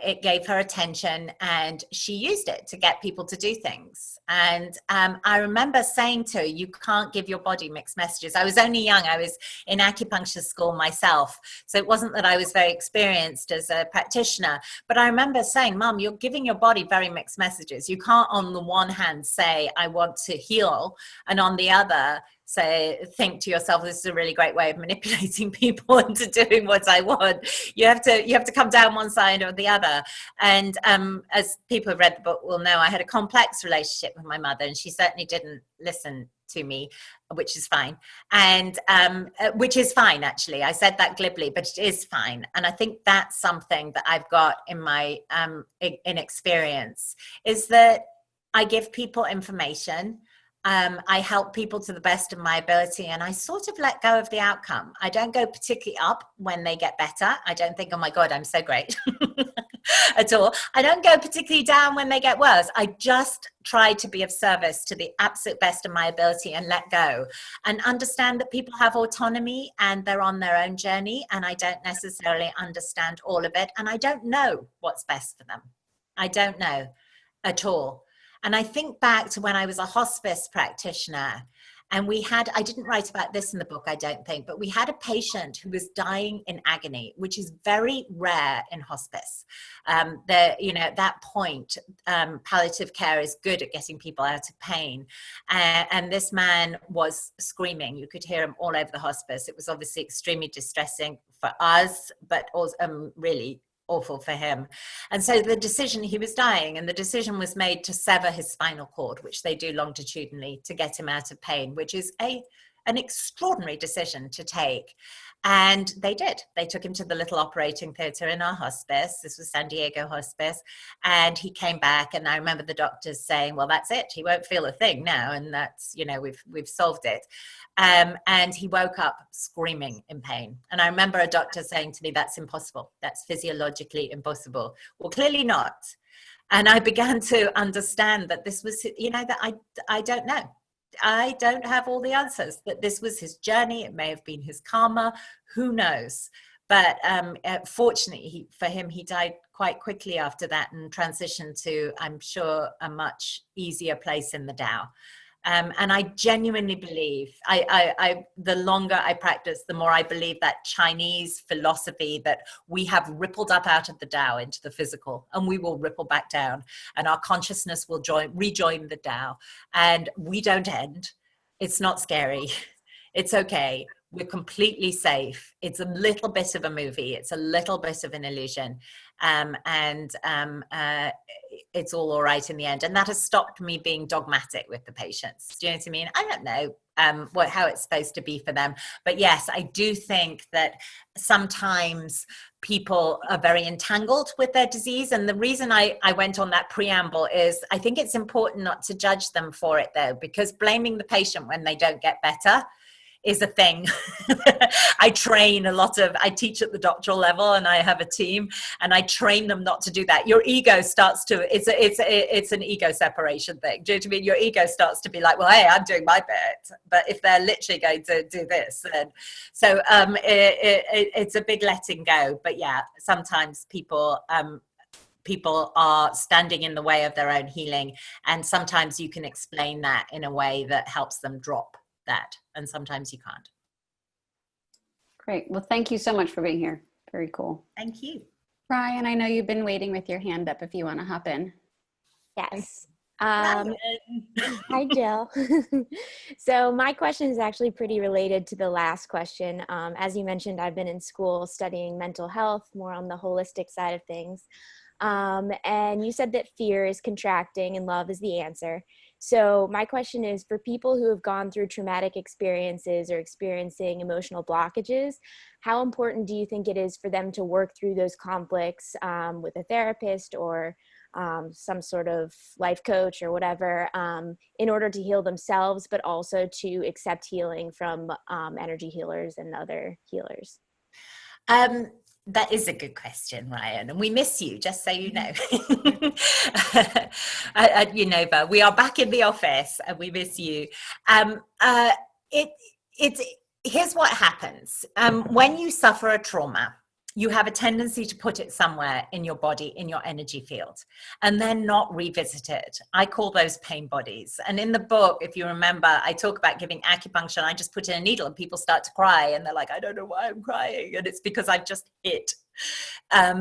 It gave her attention and she used it to get people to do things. And I remember saying to her, you can't give your body mixed messages. I was only young. I was in acupuncture school myself. So it wasn't that I was very experienced as a practitioner. But I remember saying, Mom, you're giving your body very mixed messages. You can't on the one hand say, I want to heal. And on the other, think to yourself, this is a really great way of manipulating people into doing what I want. You have to come down one side or the other. And as people who've read the book will know, I had a complex relationship with my mother, and she certainly didn't listen to me, which is fine. And which is fine, actually. I said that glibly, but it is fine. And I think that's something that I've got in my in experience, is that I give people information. I help people to the best of my ability, and I sort of let go of the outcome. I don't go particularly up when they get better. I don't think, oh my God, I'm so great at all. I don't go particularly down when they get worse. I just try to be of service to the absolute best of my ability and let go and understand that people have autonomy and they're on their own journey, and I don't necessarily understand all of it, and I don't know what's best for them. I don't know at all. And I think back to when I was a hospice practitioner, and I didn't write about this in the book, I don't think, but we had a patient who was dying in agony, which is very rare in hospice. At that point, palliative care is good at getting people out of pain. And this man was screaming. You could hear him all over the hospice. It was obviously extremely distressing for us, but also really awful for him. And so he was dying, and the decision was made to sever his spinal cord, which they do longitudinally to get him out of pain, which is an extraordinary decision to take. And they did. They took him to the little operating theater in our hospice. This was San Diego Hospice. And he came back, and I remember the doctors saying, well, that's it. He won't feel a thing now. And that's, we've solved it. And he woke up screaming in pain. And I remember a doctor saying to me, that's impossible. That's physiologically impossible. Well, clearly not. And I began to understand that this was, that I don't know. I don't have all the answers, that this was his journey. It may have been his karma. Who knows? But fortunately for him, he died quite quickly after that and transitioned to, I'm sure, a much easier place in the Tao. And I genuinely believe, the longer I practice, the more I believe that Chinese philosophy that we have rippled up out of the Tao into the physical, and we will ripple back down, and our consciousness will rejoin the Tao, and we don't end. It's not scary. It's okay. We're completely safe. It's a little bit of a movie. It's a little bit of an illusion. It's all right in the end. And that has stopped me being dogmatic with the patients. Do you know what I mean? I don't know how it's supposed to be for them. But yes, I do think that sometimes people are very entangled with their disease. And the reason I went on that preamble is I think it's important not to judge them for it, though, because blaming the patient when they don't get better is a thing. I teach at the doctoral level, and I have a team, and I train them not to do that. Your ego starts to, it's an ego separation thing. Do you know what I mean? Your ego starts to be like, well, hey, I'm doing my bit. But if they're literally going to do this, then, so it's a big letting go. But yeah, sometimes people are standing in the way of their own healing. And sometimes you can explain that in a way that helps them drop that, and sometimes you can't. Great. Well, thank you so much for being here. Very cool. Thank you. Ryan, I know you've been waiting with your hand up if you want to hop in. Yes. Hi, Jill. So my question is actually pretty related to the last question. As you mentioned, I've been in school studying mental health, more on the holistic side of things. And you said that fear is contracting and love is the answer. So my question is, for people who have gone through traumatic experiences or experiencing emotional blockages, how important do you think it is for them to work through those conflicts with a therapist or some sort of life coach or whatever in order to heal themselves, but also to accept healing from energy healers and other healers? That is a good question, Ryan, and we miss you, just so you know. At Unova, we are back in the office, and we miss you. Here's what happens when you suffer a trauma. You have a tendency to put it somewhere in your body, in your energy field, and then not revisit it. I call those pain bodies. And in the book, if you remember, I talk about giving acupuncture, and I just put in a needle and people start to cry, and they're like, I don't know why I'm crying. And it's because I've just hit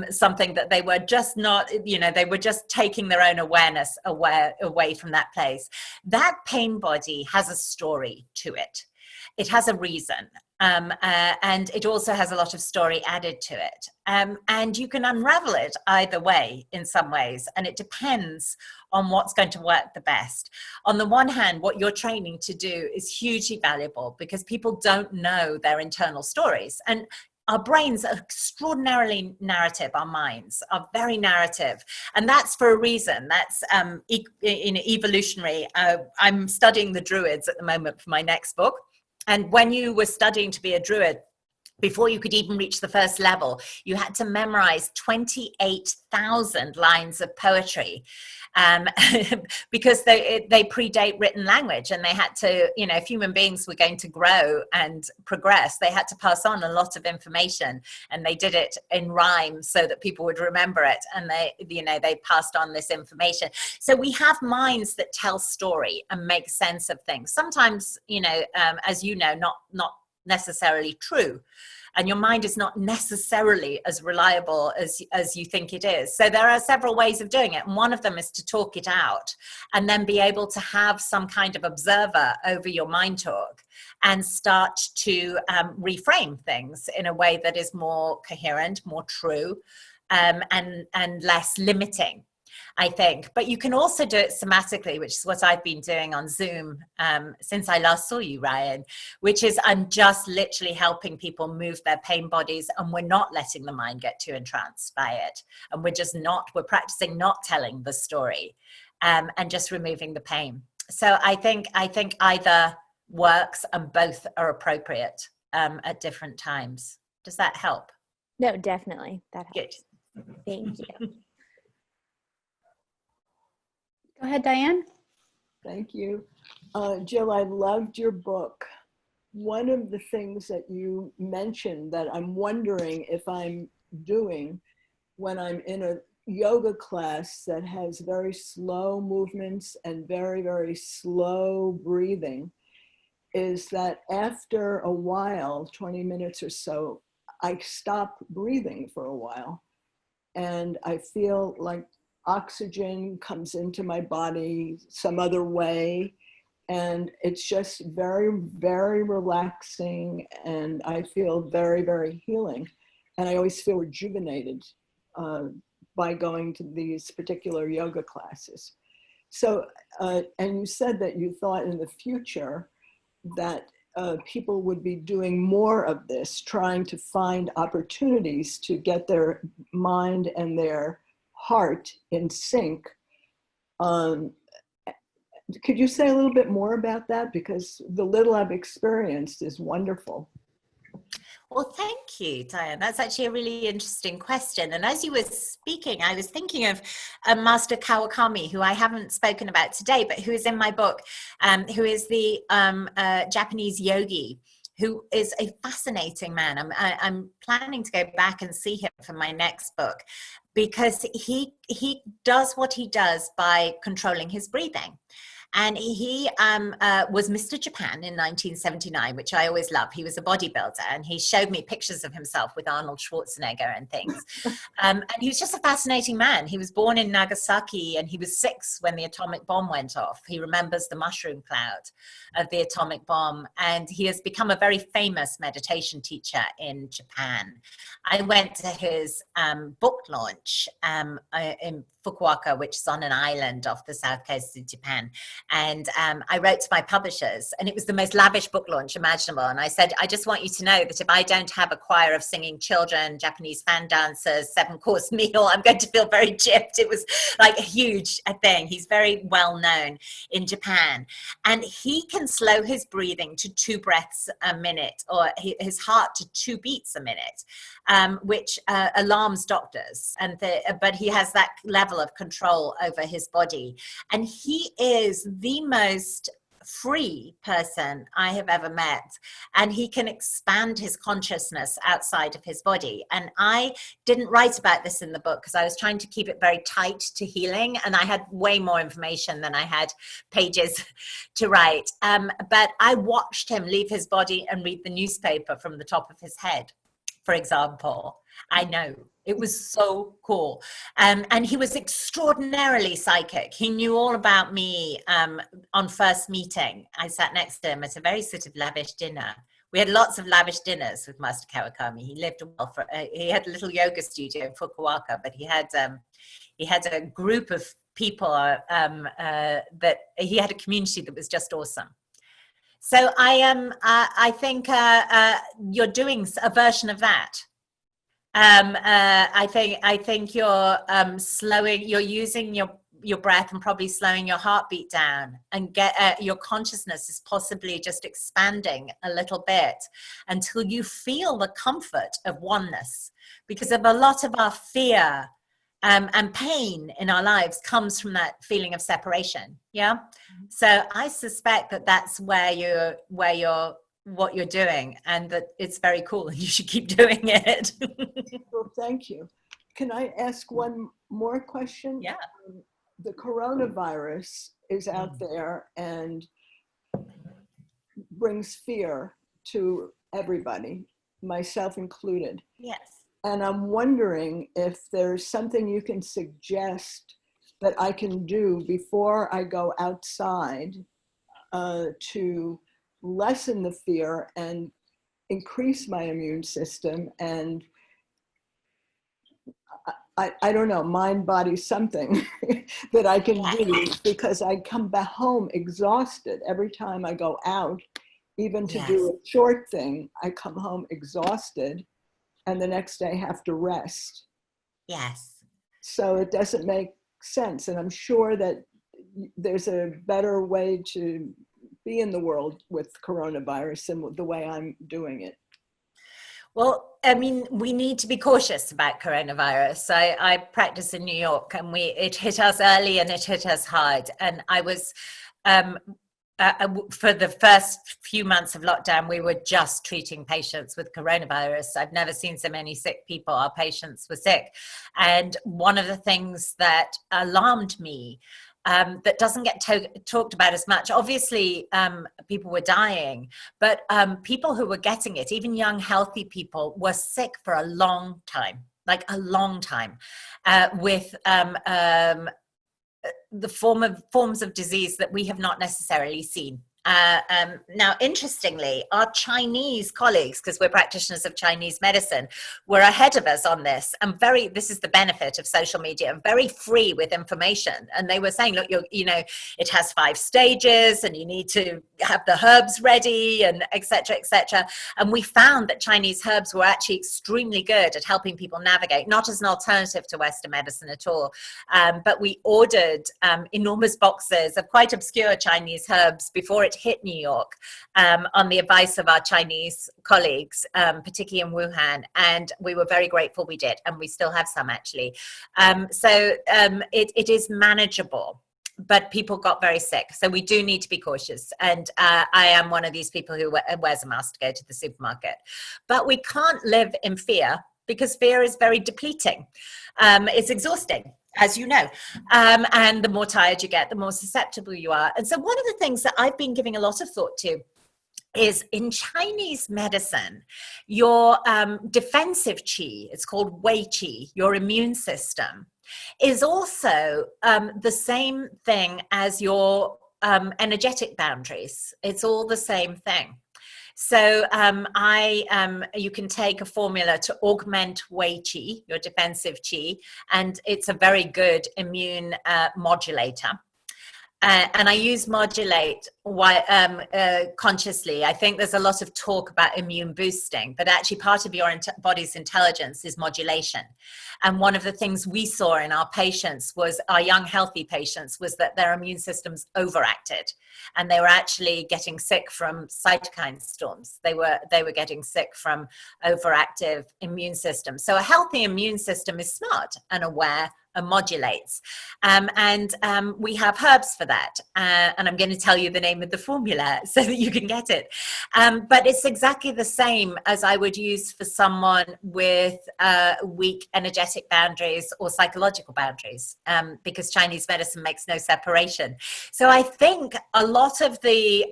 something that they were just not, they were just taking their own awareness away from that place. That pain body has a story to it. It has a reason. And it also has a lot of story added to it. And you can unravel it either way in some ways. And it depends on what's going to work the best. On the one hand, what you're training to do is hugely valuable because people don't know their internal stories. And our brains are extraordinarily narrative. Our minds are very narrative, and that's for a reason. That's evolutionary. I'm studying the Druids at the moment for my next book, and when you were studying to be a Druid, before you could even reach the first level, you had to memorize 28,000 lines of poetry, because they predate written language, and they had to, you know, if human beings were going to grow and progress, they had to pass on a lot of information, and they did it in rhyme so that people would remember it, and they passed on this information. So we have minds that tell story and make sense of things. Sometimes, as you know, not necessarily true, and your mind is not necessarily as reliable as you think it is. So there are several ways of doing it, and one of them is to talk it out and then be able to have some kind of observer over your mind talk and start to reframe things in a way that is more coherent, more true, and less limiting, I think. But you can also do it somatically, which is what I've been doing on Zoom since I last saw you, Ryan, which is I'm just literally helping people move their pain bodies, and we're not letting the mind get too entranced by it. And we're practicing not telling the story, and just removing the pain. So I think either works, and both are appropriate at different times. Does that help? No, definitely. That helps. Good. Thank you. Go ahead, Diane. Thank you. Jill, I loved your book. One of the things that you mentioned that I'm wondering if I'm doing when I'm in a yoga class that has very slow movements and very, very slow breathing, is that after a while, 20 minutes or so, I stop breathing for a while. And I feel like oxygen comes into my body some other way, and it's just very, very relaxing, and I feel very, very healing, and I always feel rejuvenated by going to these particular yoga classes. So, and you said that you thought in the future that people would be doing more of this, trying to find opportunities to get their mind and their heart in sync. Could you say a little bit more about that? Because the little I've experienced is wonderful. Well, thank you, Diane. That's actually a really interesting question. And as you were speaking, I was thinking of Master Kawakami, who I haven't spoken about today, but who is in my book, who is the Japanese yogi, who is a fascinating man. I'm planning to go back and see him for my next book, because he does what he does by controlling his breathing. And he was Mr. Japan in 1979, which I always love. He was a bodybuilder, and he showed me pictures of himself with Arnold Schwarzenegger and things. And he was just a fascinating man. He was born in Nagasaki, and he was 6 when the atomic bomb went off. He remembers the mushroom cloud of the atomic bomb, and he has become a very famous meditation teacher in Japan. I went to his book launch in Fukuoka, which is on an island off the south coast of Japan. And I wrote to my publishers, and it was the most lavish book launch imaginable. And I said, I just want you to know that if I don't have a choir of singing children, Japanese fan dancers, 7-course meal, I'm going to feel very gypped. It was like a huge thing. He's very well known in Japan. And he can slow his breathing to 2 breaths a minute, or his heart to 2 beats a minute, which alarms doctors. But he has that level of control over his body. And he is the most free person I have ever met, and he can expand his consciousness outside of his body. And I didn't write about this in the book because I was trying to keep it very tight to healing, and I had way more information than I had pages to write. But I watched him leave his body and read the newspaper from the top of his head, for example. I know. It was so cool. And he was extraordinarily psychic. He knew all about me on first meeting. I sat next to him at a very sort of lavish dinner. We had lots of lavish dinners with Master Kawakami. He lived well he had a little yoga studio in Fukuoka, but he had a group of people that he had a community that was just awesome. So I think you're doing a version of that. I think you're you're using your breath and probably slowing your heartbeat down, and your consciousness is possibly just expanding a little bit until you feel the comfort of oneness, because of a lot of our fear and pain in our lives comes from that feeling of separation. Yeah. So I suspect that that's what you're doing, and that it's very cool and you should keep doing it. Well, thank you. Can I ask one more question? Yeah. The coronavirus is out there and brings fear to everybody, myself included. Yes. And I'm wondering if there's something you can suggest that I can do before I go outside to lessen the fear and increase my immune system, and I don't know, mind, body, something that I can do, because I come back home exhausted every time I go out, even to do a short thing. I come home exhausted, and the next day have to rest. Yes. So it doesn't make sense. And I'm sure that there's a better way to be in the world with coronavirus than the way I'm doing it. Well, I mean, we need to be cautious about coronavirus. I practice in New York, and it hit us early and it hit us hard. And I was, for the first few months of lockdown, we were just treating patients with coronavirus. I've never seen so many sick people. Our patients were sick. And one of the things that alarmed me, that doesn't get talked about as much. Obviously, people were dying, but people who were getting it, even young, healthy people, were sick for a long time, like a long time, with the forms of disease that we have not necessarily seen. Now, interestingly, our Chinese colleagues, because we're practitioners of Chinese medicine, were ahead of us on this, and this is the benefit of social media, and very free with information. And they were saying, look, it has 5 stages, and you need to have the herbs ready, and et cetera, et cetera. And we found that Chinese herbs were actually extremely good at helping people navigate, not as an alternative to Western medicine at all. But we ordered enormous boxes of quite obscure Chinese herbs before it hit New York, on the advice of our Chinese colleagues, particularly in Wuhan, and we were very grateful we did, and we still have some actually. It is manageable, but people got very sick, so we do need to be cautious. And I am one of these people who wears a mask to go to the supermarket, but we can't live in fear, because fear is very depleting. It's exhausting, as you know, and the more tired you get, the more susceptible you are. And so one of the things that I've been giving a lot of thought to is, in Chinese medicine, your defensive qi, it's called wei qi, your immune system, is also the same thing as your energetic boundaries. It's all the same thing. So you can take a formula to augment wei qi, your defensive qi, and it's a very good immune modulator. And I use modulate consciously. I think there's a lot of talk about immune boosting, but actually part of your body's intelligence is modulation. And one of the things we saw in our patients, was our young, healthy patients, was that their immune systems overacted, and they were actually getting sick from cytokine storms. They were getting sick from overactive immune systems. So a healthy immune system is smart and aware and modulates. We have herbs for that. And I'm going to tell you the name of the formula so that you can get it. But it's exactly the same as I would use for someone with weak energetic boundaries or psychological boundaries, because Chinese medicine makes no separation. So I think a lot of the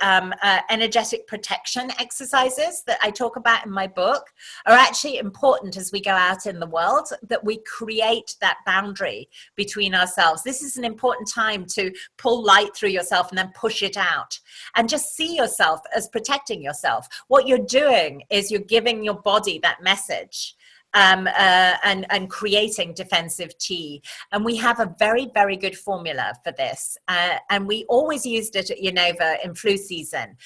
energetic protection exercises that I talk about in my book are actually important as we go out in the world, that we create that boundary between ourselves. This is an important time to pull light through yourself and then push it out, and just see yourself as protecting yourself. What you're doing is you're giving your body that message and creating defensive chi. And we have a very, very good formula for this. And we always used it at Unova in flu season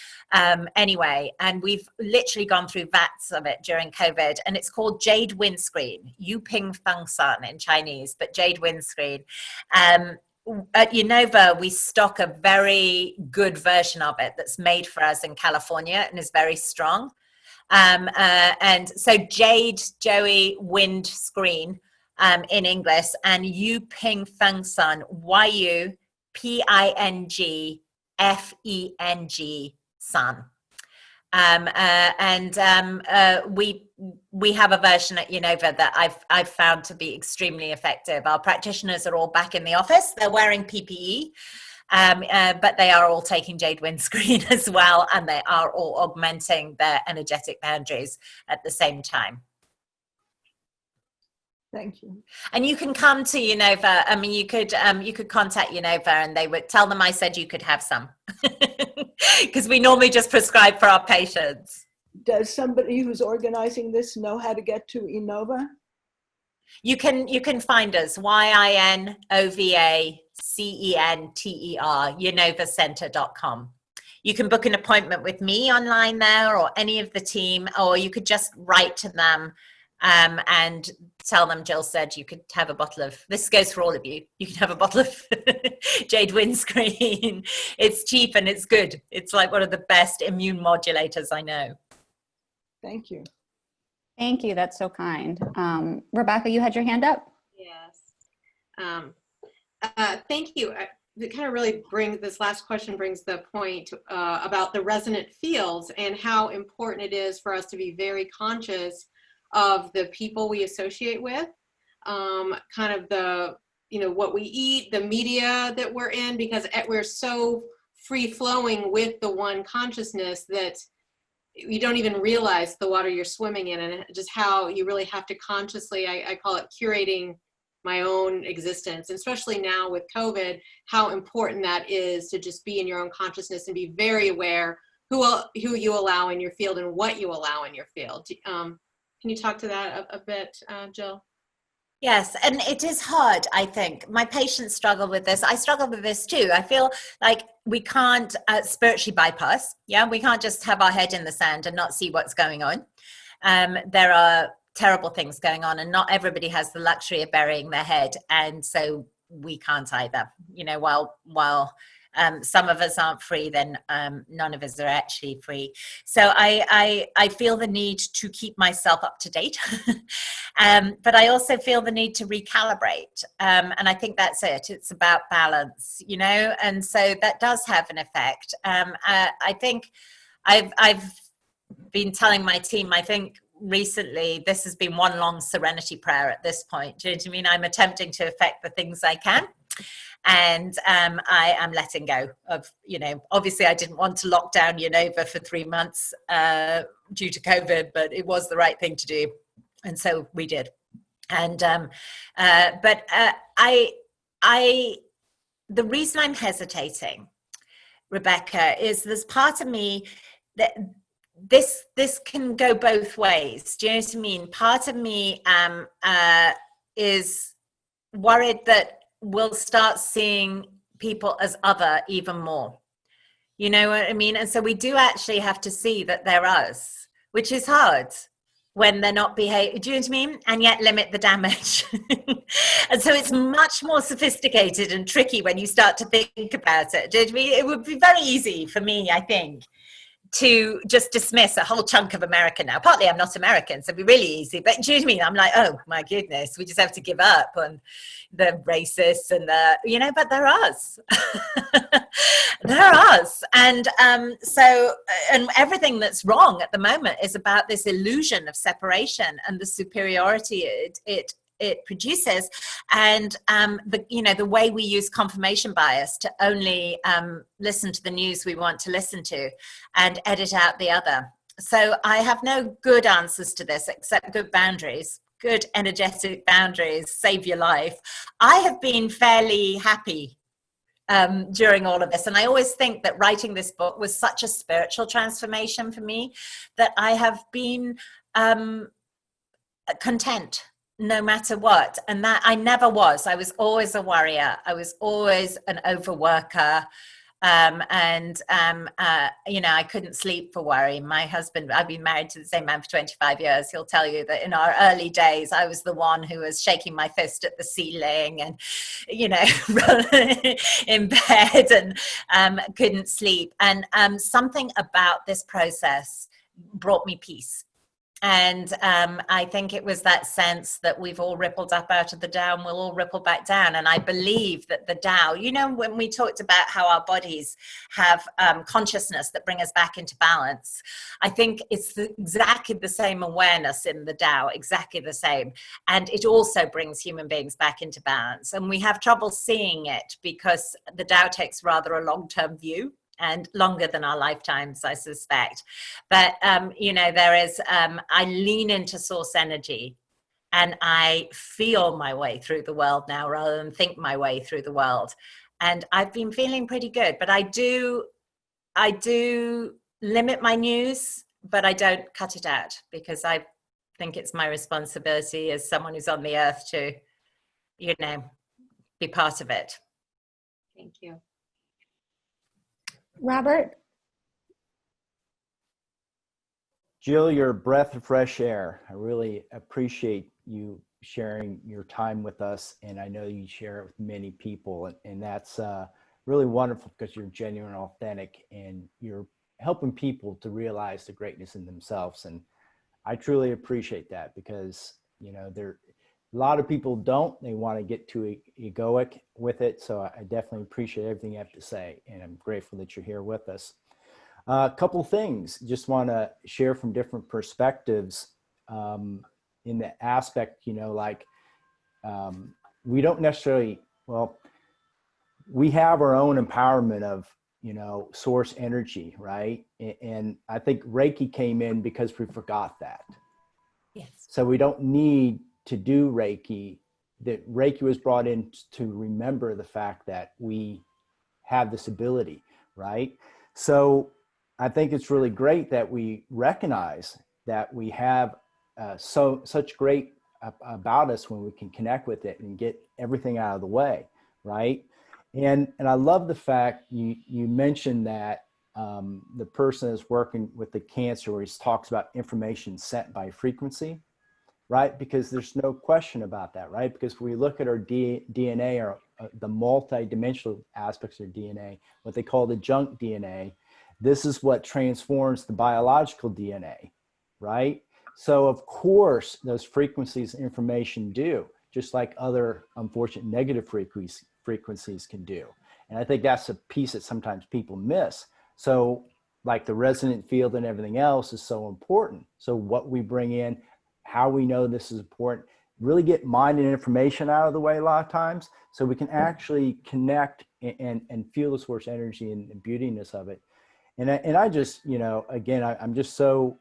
anyway. And we've literally gone through vats of it during COVID. And it's called Jade Windscreen, Yu Ping Feng San in Chinese, but Jade Windscreen. At Unova, we stock a very good version of it that's made for us in California and is very strong. And so Jade, Joey, Wind Screen in English, and Yu Ping Feng San, YUPING FENG San. We have a version at Unova that I've found to be extremely effective. Our practitioners are all back in the office. They're wearing PPE, but they are all taking Jade Windscreen as well, and they are all augmenting their energetic boundaries at the same time. Thank you. And you can come to Unova. I mean, you could contact Unova, and they would tell them I said you could have some, because we normally just prescribe for our patients. Does somebody who's organizing this know how to get to Unova? You can find us, YINOVACENTER, UnovaCenter.com. You can book an appointment with me online there, or any of the team, or you could just write to them and tell them Jill said you could have a bottle of, this goes for all of you, you can have a bottle of Jade Windscreen. It's cheap and it's good. It's like one of the best immune modulators I know. Thank you. Thank you. That's so kind. Rebecca, you had your hand up. Yes. Thank you. It kind of really brings, this last question brings the point about the resonant fields and how important it is for us to be very conscious of the people we associate with, kind of the, what we eat, the media that we're in, because we're so free flowing with the one consciousness that you don't even realize the water you're swimming in, and just how you really have to consciously, I call it curating my own existence, and especially now with COVID, how important that is to just be in your own consciousness and be very aware who you allow in your field and what you allow in your field. Can you talk to that a bit, Jill? Yes, and it is hard, I think. My patients struggle with this. I struggle with this too. I feel like we can't spiritually bypass. Yeah, we can't just have our head in the sand and not see what's going on. There are terrible things going on, and not everybody has the luxury of burying their head. And so we can't either. While some of us aren't free, then none of us are actually free. So I feel the need to keep myself up to date, but I also feel the need to recalibrate. And I think that's it. It's about balance, and so that does have an effect. I think I've been telling my team, I think recently this has been one long serenity prayer at this point. Do you know what I mean? I'm attempting to affect the things I can. And I am letting go of, obviously I didn't want to lock down Unova for 3 months due to COVID, but it was the right thing to do. And so we did. And, the reason I'm hesitating, Rebecca, is there's part of me that this can go both ways. Do you know what I mean? Part of me is worried that we'll start seeing people as other even more. You know what I mean? And so we do actually have to see that they're us, which is hard when they're not behaving. Do you know what I mean? And yet limit the damage. And so it's much more sophisticated and tricky when you start to think about it. Do you know what I mean? It would be very easy for me, I think, to just dismiss a whole chunk of America now. Partly I'm not American, so it'd be really easy. But do you know what I mean? I'm like, oh my goodness, we just have to give up on the racists and the, but they're us. They're us. And so everything that's wrong at the moment is about this illusion of separation and the superiority it produces, and the way we use confirmation bias to only listen to the news we want to listen to and edit out the other. So I have no good answers to this except good boundaries, good energetic boundaries save your life. I have been fairly happy during all of this, and I always think that writing this book was such a spiritual transformation for me that I have been content no matter what. And that I never was. I was always a worrier. I was always an overworker. You know, I couldn't sleep for worry. My husband, I've been married to the same man for 25 years. He'll tell you that in our early days, I was the one who was shaking my fist at the ceiling and, you know, in bed and couldn't sleep. And something about this process brought me peace. And I think it was that sense that we've all rippled up out of the Tao and we'll all ripple back down. And I believe that the Tao, you know, when we talked about how our bodies have consciousness that bring us back into balance, I think it's exactly the same awareness in the Tao, exactly the same. And it also brings human beings back into balance. And we have trouble seeing it because the Tao takes rather a long-term view, and longer than our lifetimes, I suspect. But, you know, there is, I lean into source energy and I feel my way through the world now rather than think my way through the world. And I've been feeling pretty good, but I do limit my news, but I don't cut it out because I think it's my responsibility as someone who's on the earth to, you know, be part of it. Thank you. Robert? Jill, you're a breath of fresh air. I really appreciate you sharing your time with us, and I know you share it with many people, and that's really wonderful because you're genuine and authentic, and you're helping people to realize the greatness in themselves. And I truly appreciate that because, you know, a lot of people don't. They want to get too egoic with it. So I definitely appreciate everything you have to say. And I'm grateful that you're here with us. A couple things just want to share from different perspectives in the aspect, you know, like we don't necessarily, well, we have our own empowerment of, you know, source energy, right? And I think Reiki came in because we forgot that. Yes. So we don't need to do Reiki. That Reiki was brought in to remember the fact that we have this ability, right? So I think it's really great that we recognize that we have such great about us when we can connect with it and get everything out of the way, right? And I love the fact you mentioned that the person is working with the cancer where he talks about information sent by frequency, right? Because there's no question about that, right? Because when we look at our DNA or the multi-dimensional aspects of DNA, what they call the junk DNA, this is what transforms the biological DNA, right? So of course, those frequencies information do, just like other unfortunate negative frequencies can do. And I think that's a piece that sometimes people miss. So like the resonant field and everything else is so important. So what we bring in, how we know this is important, really get mind and information out of the way a lot of times so we can actually connect and feel the source energy and the beautiness of it. And I just, you know, again, I'm so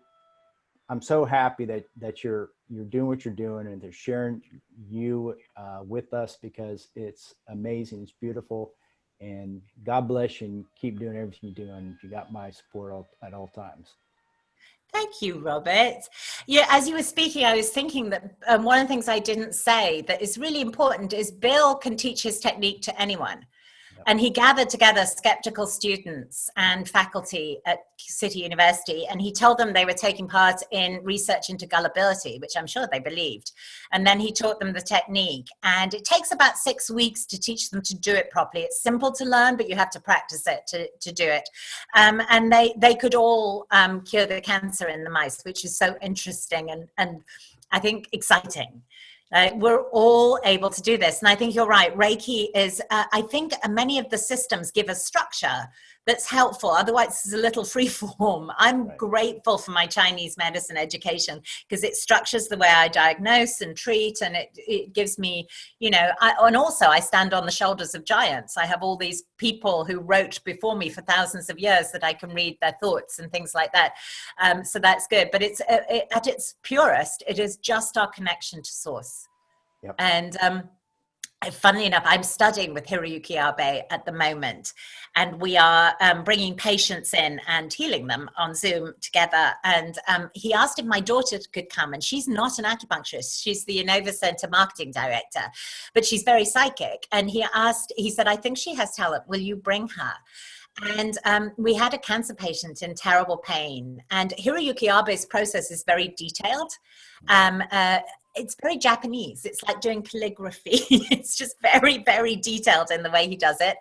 happy that you're doing what you're doing and they're sharing you with us because it's amazing. It's beautiful. And God bless you and keep doing everything you're doing. You got my support at all times. Thank you, Robert. Yeah, as you were speaking, I was thinking that one of the things I didn't say that is really important is Bill can teach his technique to anyone. And he gathered together skeptical students and faculty at City University, and he told them they were taking part in research into gullibility, which I'm sure they believed. And then he taught them the technique. And it takes about 6 weeks to teach them to do it properly. It's simple to learn, but you have to practice it to do it. And they could all cure the cancer in the mice, which is so interesting and I think exciting. We're all able to do this. And I think you're right. Reiki is, I think many of the systems give us structure that's helpful. Otherwise, it's a little free form. I'm grateful for my Chinese medicine education because it structures the way I diagnose and treat. And it gives me, you know, and also I stand on the shoulders of giants. I have all these people who wrote before me for thousands of years that I can read their thoughts and things like that. So that's good. But it's at its purest, it is just our connection to source. Yep. And funnily enough, I'm studying with Hiroyuki Abe at the moment, and we are bringing patients in and healing them on Zoom together. And he asked if my daughter could come, and she's not an acupuncturist. She's the Innova Center marketing director, but she's very psychic. And he said, I think she has talent. Will you bring her? And we had a cancer patient in terrible pain. And Hiroyuki Abe's process is very detailed. It's very Japanese. It's like doing calligraphy. It's just very, very detailed in the way he does it.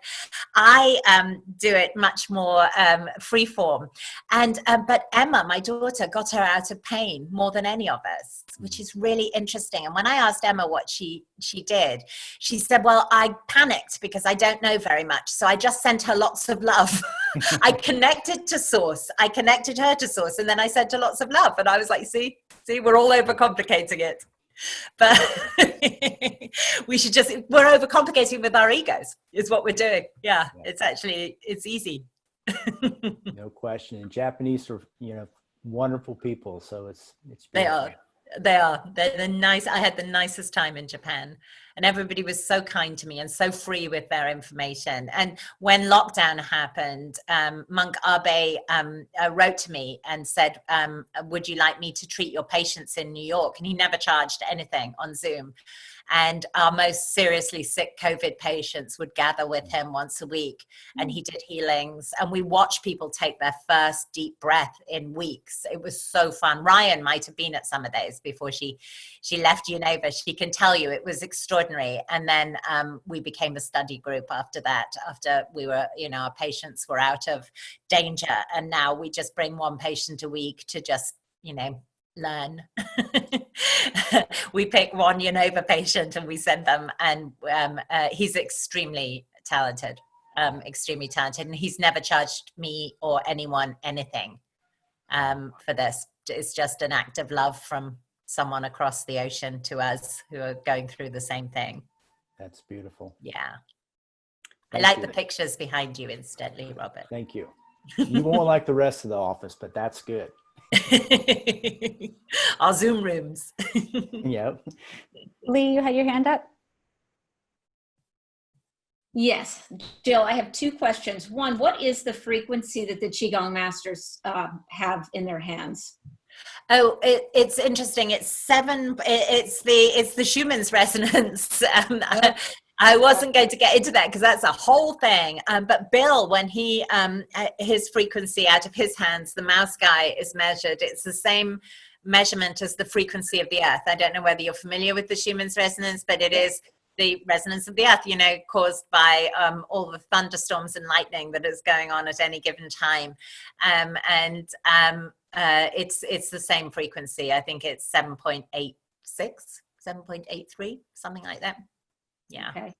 I do it much more free form. And but Emma, my daughter, got her out of pain more than any of us, which is really interesting. And when I asked Emma what she did, she said, well, I panicked because I don't know very much. So I just sent her lots of love. I connected to source. I connected her to source. And then I sent her lots of love. And I was like, see, we're all overcomplicating it. But we're overcomplicating with our egos is what we're doing. Yeah. It's easy. No question. And Japanese are, wonderful people. So it's beautiful. They're nice. I had the nicest time in Japan, and everybody was so kind to me and so free with their information. And when lockdown happened, Monk Abe wrote to me and said, would you like me to treat your patients in New York? And he never charged anything on Zoom. And our most seriously sick COVID patients would gather with him once a week, and he did healings, and we watched people take their first deep breath in weeks. It was so fun. Ryan might have been at some of those before she left Unova. She can tell you it was extraordinary. And then we became a study group after that, after we were, our patients were out of danger. And now we just bring one patient a week to just, learn. We pick one Unova patient and we send them, and he's extremely talented, and he's never charged me or anyone anything for this. It's just an act of love from someone across the ocean to us who are going through the same thing. That's beautiful. Yeah. Thank I like you. the pictures behind you insteadly, Robert. Thank you. You won't like the rest of the office, but that's good. Our Zoom rooms. Yep. Lee, you had your hand up? Yes, Jill, I have two questions. One, what is the frequency that the Qigong masters have in their hands? Oh, it's interesting. It's 7. It's the Schumann's resonance. I wasn't going to get into that because that's a whole thing. But Bill, when he his frequency out of his hands, the mouse guy is measured. It's the same measurement as the frequency of the earth. I don't know whether you're familiar with the Schumann's resonance, but it is the resonance of the earth, caused by all the thunderstorms and lightning that is going on at any given time. It's the same frequency. I think it's 7.86, 7.83, something like that. Yeah. Okay.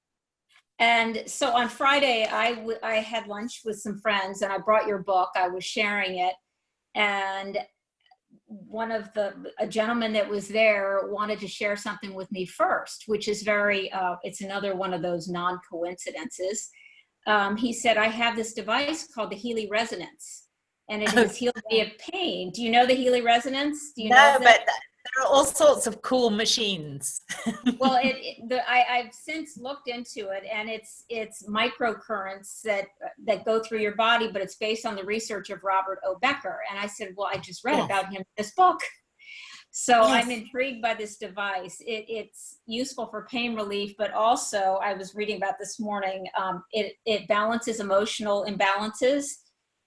And so on Friday, I had lunch with some friends, and I brought your book. I was sharing it, and a gentleman that was there wanted to share something with me first, which is it's another one of those non-coincidences. He said, I have this device called the Healy Resonance, and it has healed me of pain. Do you know the Healy Resonance? Do you know that? But there are all sorts of cool machines. Well, I've since looked into it, and it's microcurrents that go through your body, but it's based on the research of Robert O. Becker. And I said, well, I just read about him in this book. So I'm intrigued by this device. It's useful for pain relief, but also I was reading about this morning, it balances emotional imbalances,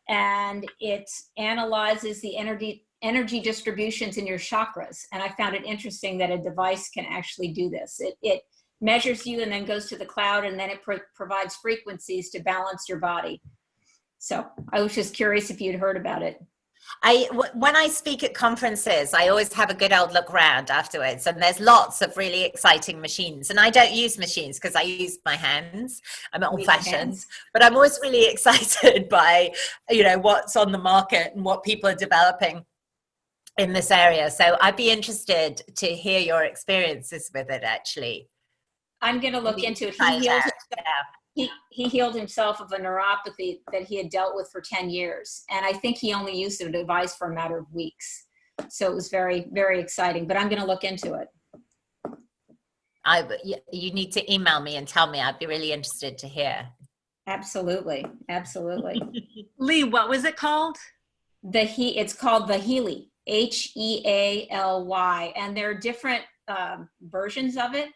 and it analyzes the energy distributions in your chakras. And I found it interesting that a device can actually do this. It measures you and then goes to the cloud, and then it provides frequencies to balance your body. So I was just curious if you'd heard about it. When I speak at conferences, I always have a good old look around afterwards, and there's lots of really exciting machines. And I don't use machines because I use my hands. I'm old-fashioned, but I'm always really excited by, what's on the market and what people are developing in this area. So I'd be interested to hear your experiences with it, actually. I'm going to look into it. He healed himself of a neuropathy that he had dealt with for 10 years. And I think he only used the device for a matter of weeks. So it was very, very exciting, but I'm going to look into it. you need to email me and tell me. I'd be really interested to hear. Absolutely. Absolutely. Lee, what was it called? It's called the Healy, Healy. And there are different versions of it.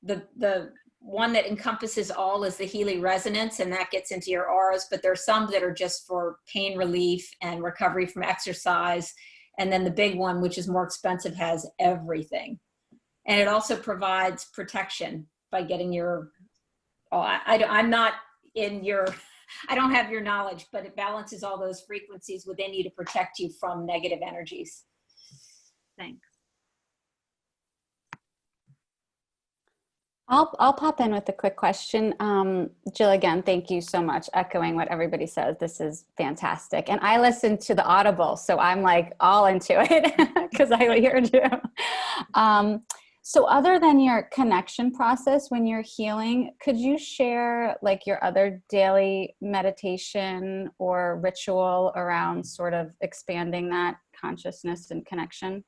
The one that encompasses all is the Healy resonance, and that gets into your auras, but there's some that are just for pain relief and recovery from exercise. And then the big one, which is more expensive, has everything. And it also provides protection by getting your, I'm not in your, I don't have your knowledge, but it balances all those frequencies within you to protect you from negative energies. Thanks. I'll pop in with a quick question. Jill, again, thank you so much. Echoing what everybody says, this is fantastic. And I listened to the Audible, so I'm like all into it because I heard you. So other than your connection process when you're healing, could you share like your other daily meditation or ritual around sort of expanding that consciousness and connection?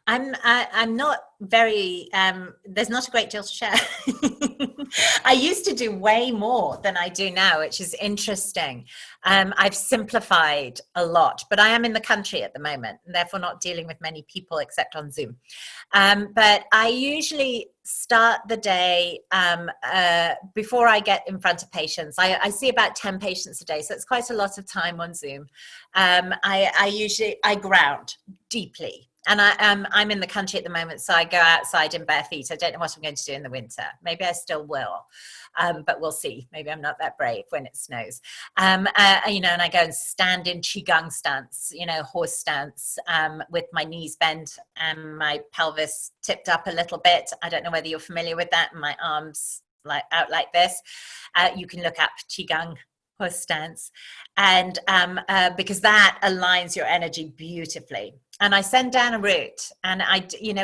I'm not very, there's not a great deal to share. I used to do way more than I do now, which is interesting. I've simplified a lot, but I am in the country at the moment, and therefore not dealing with many people except on Zoom. But I usually start the day before I get in front of patients. I see about 10 patients a day, so it's quite a lot of time on Zoom. I ground deeply. And I'm in the country at the moment, so I go outside in bare feet. I don't know what I'm going to do in the winter. Maybe I still will, but we'll see. Maybe I'm not that brave when it snows. And I go and stand in Qigong stance, horse stance, with my knees bent and my pelvis tipped up a little bit. I don't know whether you're familiar with that. And my arms out like this. You can look up Qigong horse stance, and because that aligns your energy beautifully. And I send down a route, and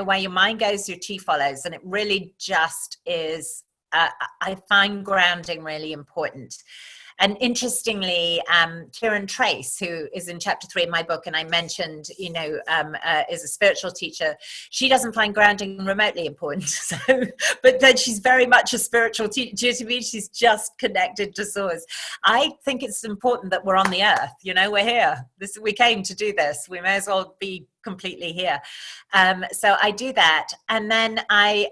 where your mind goes, your chi follows, and it really just is. I find grounding really important. And interestingly, Kieran Trace, who is in chapter 3 of my book, and I mentioned, is a spiritual teacher. She doesn't find grounding remotely important. But then she's very much a spiritual teacher to me. She's just connected to source. I think it's important that we're on the earth. We're here. We came to do this. We may as well be completely here. So I do that, and then I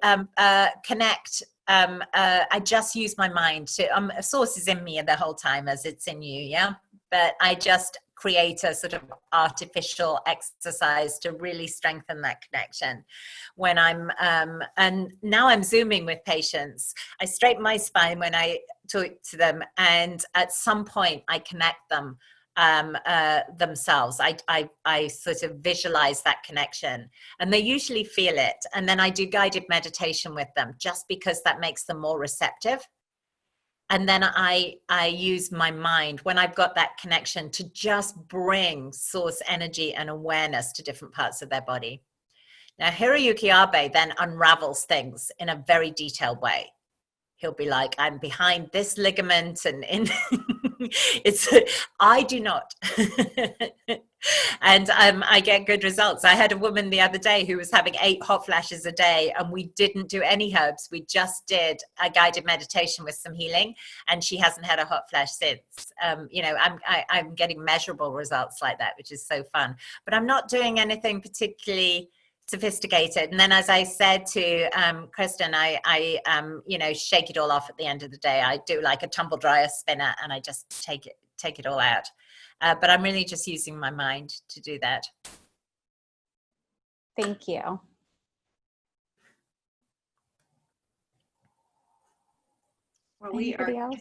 connect. I just use my mind to, source is in me the whole time as it's in you, yeah? But I just create a sort of artificial exercise to really strengthen that connection. When and now I'm Zooming with patients, I straighten my spine when I talk to them, and at some point I connect them themselves. I sort of visualize that connection, and they usually feel it. And then I do guided meditation with them, just because that makes them more receptive. And then I use my mind when I've got that connection to just bring source energy and awareness to different parts of their body. Now, Hiroyuki Abe then unravels things in a very detailed way. He'll be like, I'm behind this ligament, and I do not. And I get good results. I had a woman the other day who was having 8 hot flashes a day, and we didn't do any herbs. We just did a guided meditation with some healing, and she hasn't had a hot flash since. I'm getting measurable results like that, which is so fun. But I'm not doing anything particularly sophisticated. And then, as I said to Kristen, I shake it all off at the end of the day. I do like a tumble dryer spinner, and I just take it all out. But I'm really just using my mind to do that. Thank you. Well, we are getting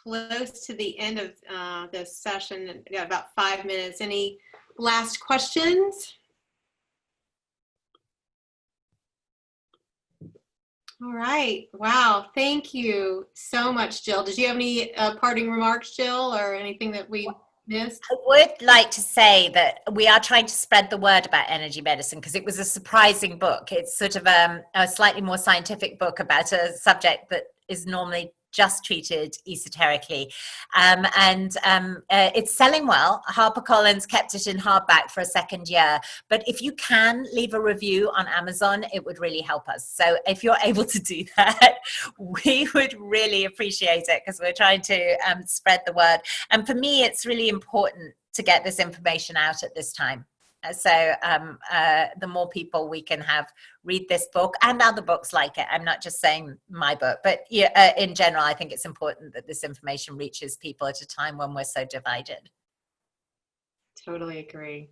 close to the end of this session. We got about 5 minutes. Any last questions? All right. Wow. Thank you so much, Jill. Did you have any parting remarks, Jill, or anything that we missed? I would like to say that we are trying to spread the word about energy medicine, because it was a surprising book. It's sort of a slightly more scientific book about a subject that is normally just treated esoterically. It's selling well. HarperCollins kept it in hardback for a second year. But if you can leave a review on Amazon, it would really help us. So if you're able to do that, we would really appreciate it, because we're trying to spread the word. And for me, it's really important to get this information out at this time. So the more people we can have read this book and other books like it, I'm not just saying my book, but in general, I think it's important that this information reaches people at a time when we're so divided. Totally agree.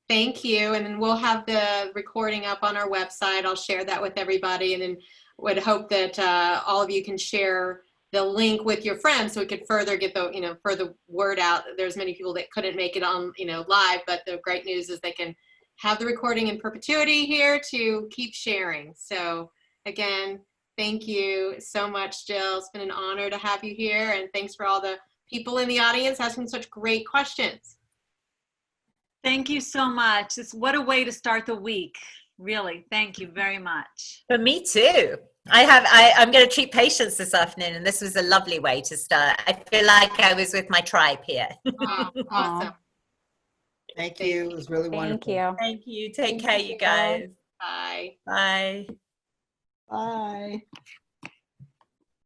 Thank you. And then we'll have the recording up on our website. I'll share that with everybody, and then would hope that all of you can share the link with your friends, so we could further get the, further word out. There's many people that couldn't make it on, live, but the great news is they can have the recording in perpetuity here to keep sharing. So again, thank you so much, Jill. It's been an honor to have you here, and thanks for all the people in the audience asking such great questions. Thank you so much. What a way to start the week. Really, thank you very much. For me too. I'm going to treat patients this afternoon, and this was a lovely way to start. I feel like I was with my tribe here. Oh, awesome. Thank you. It was really wonderful. Thank you. Thank you. Take care, you guys. Bye. Bye. Bye.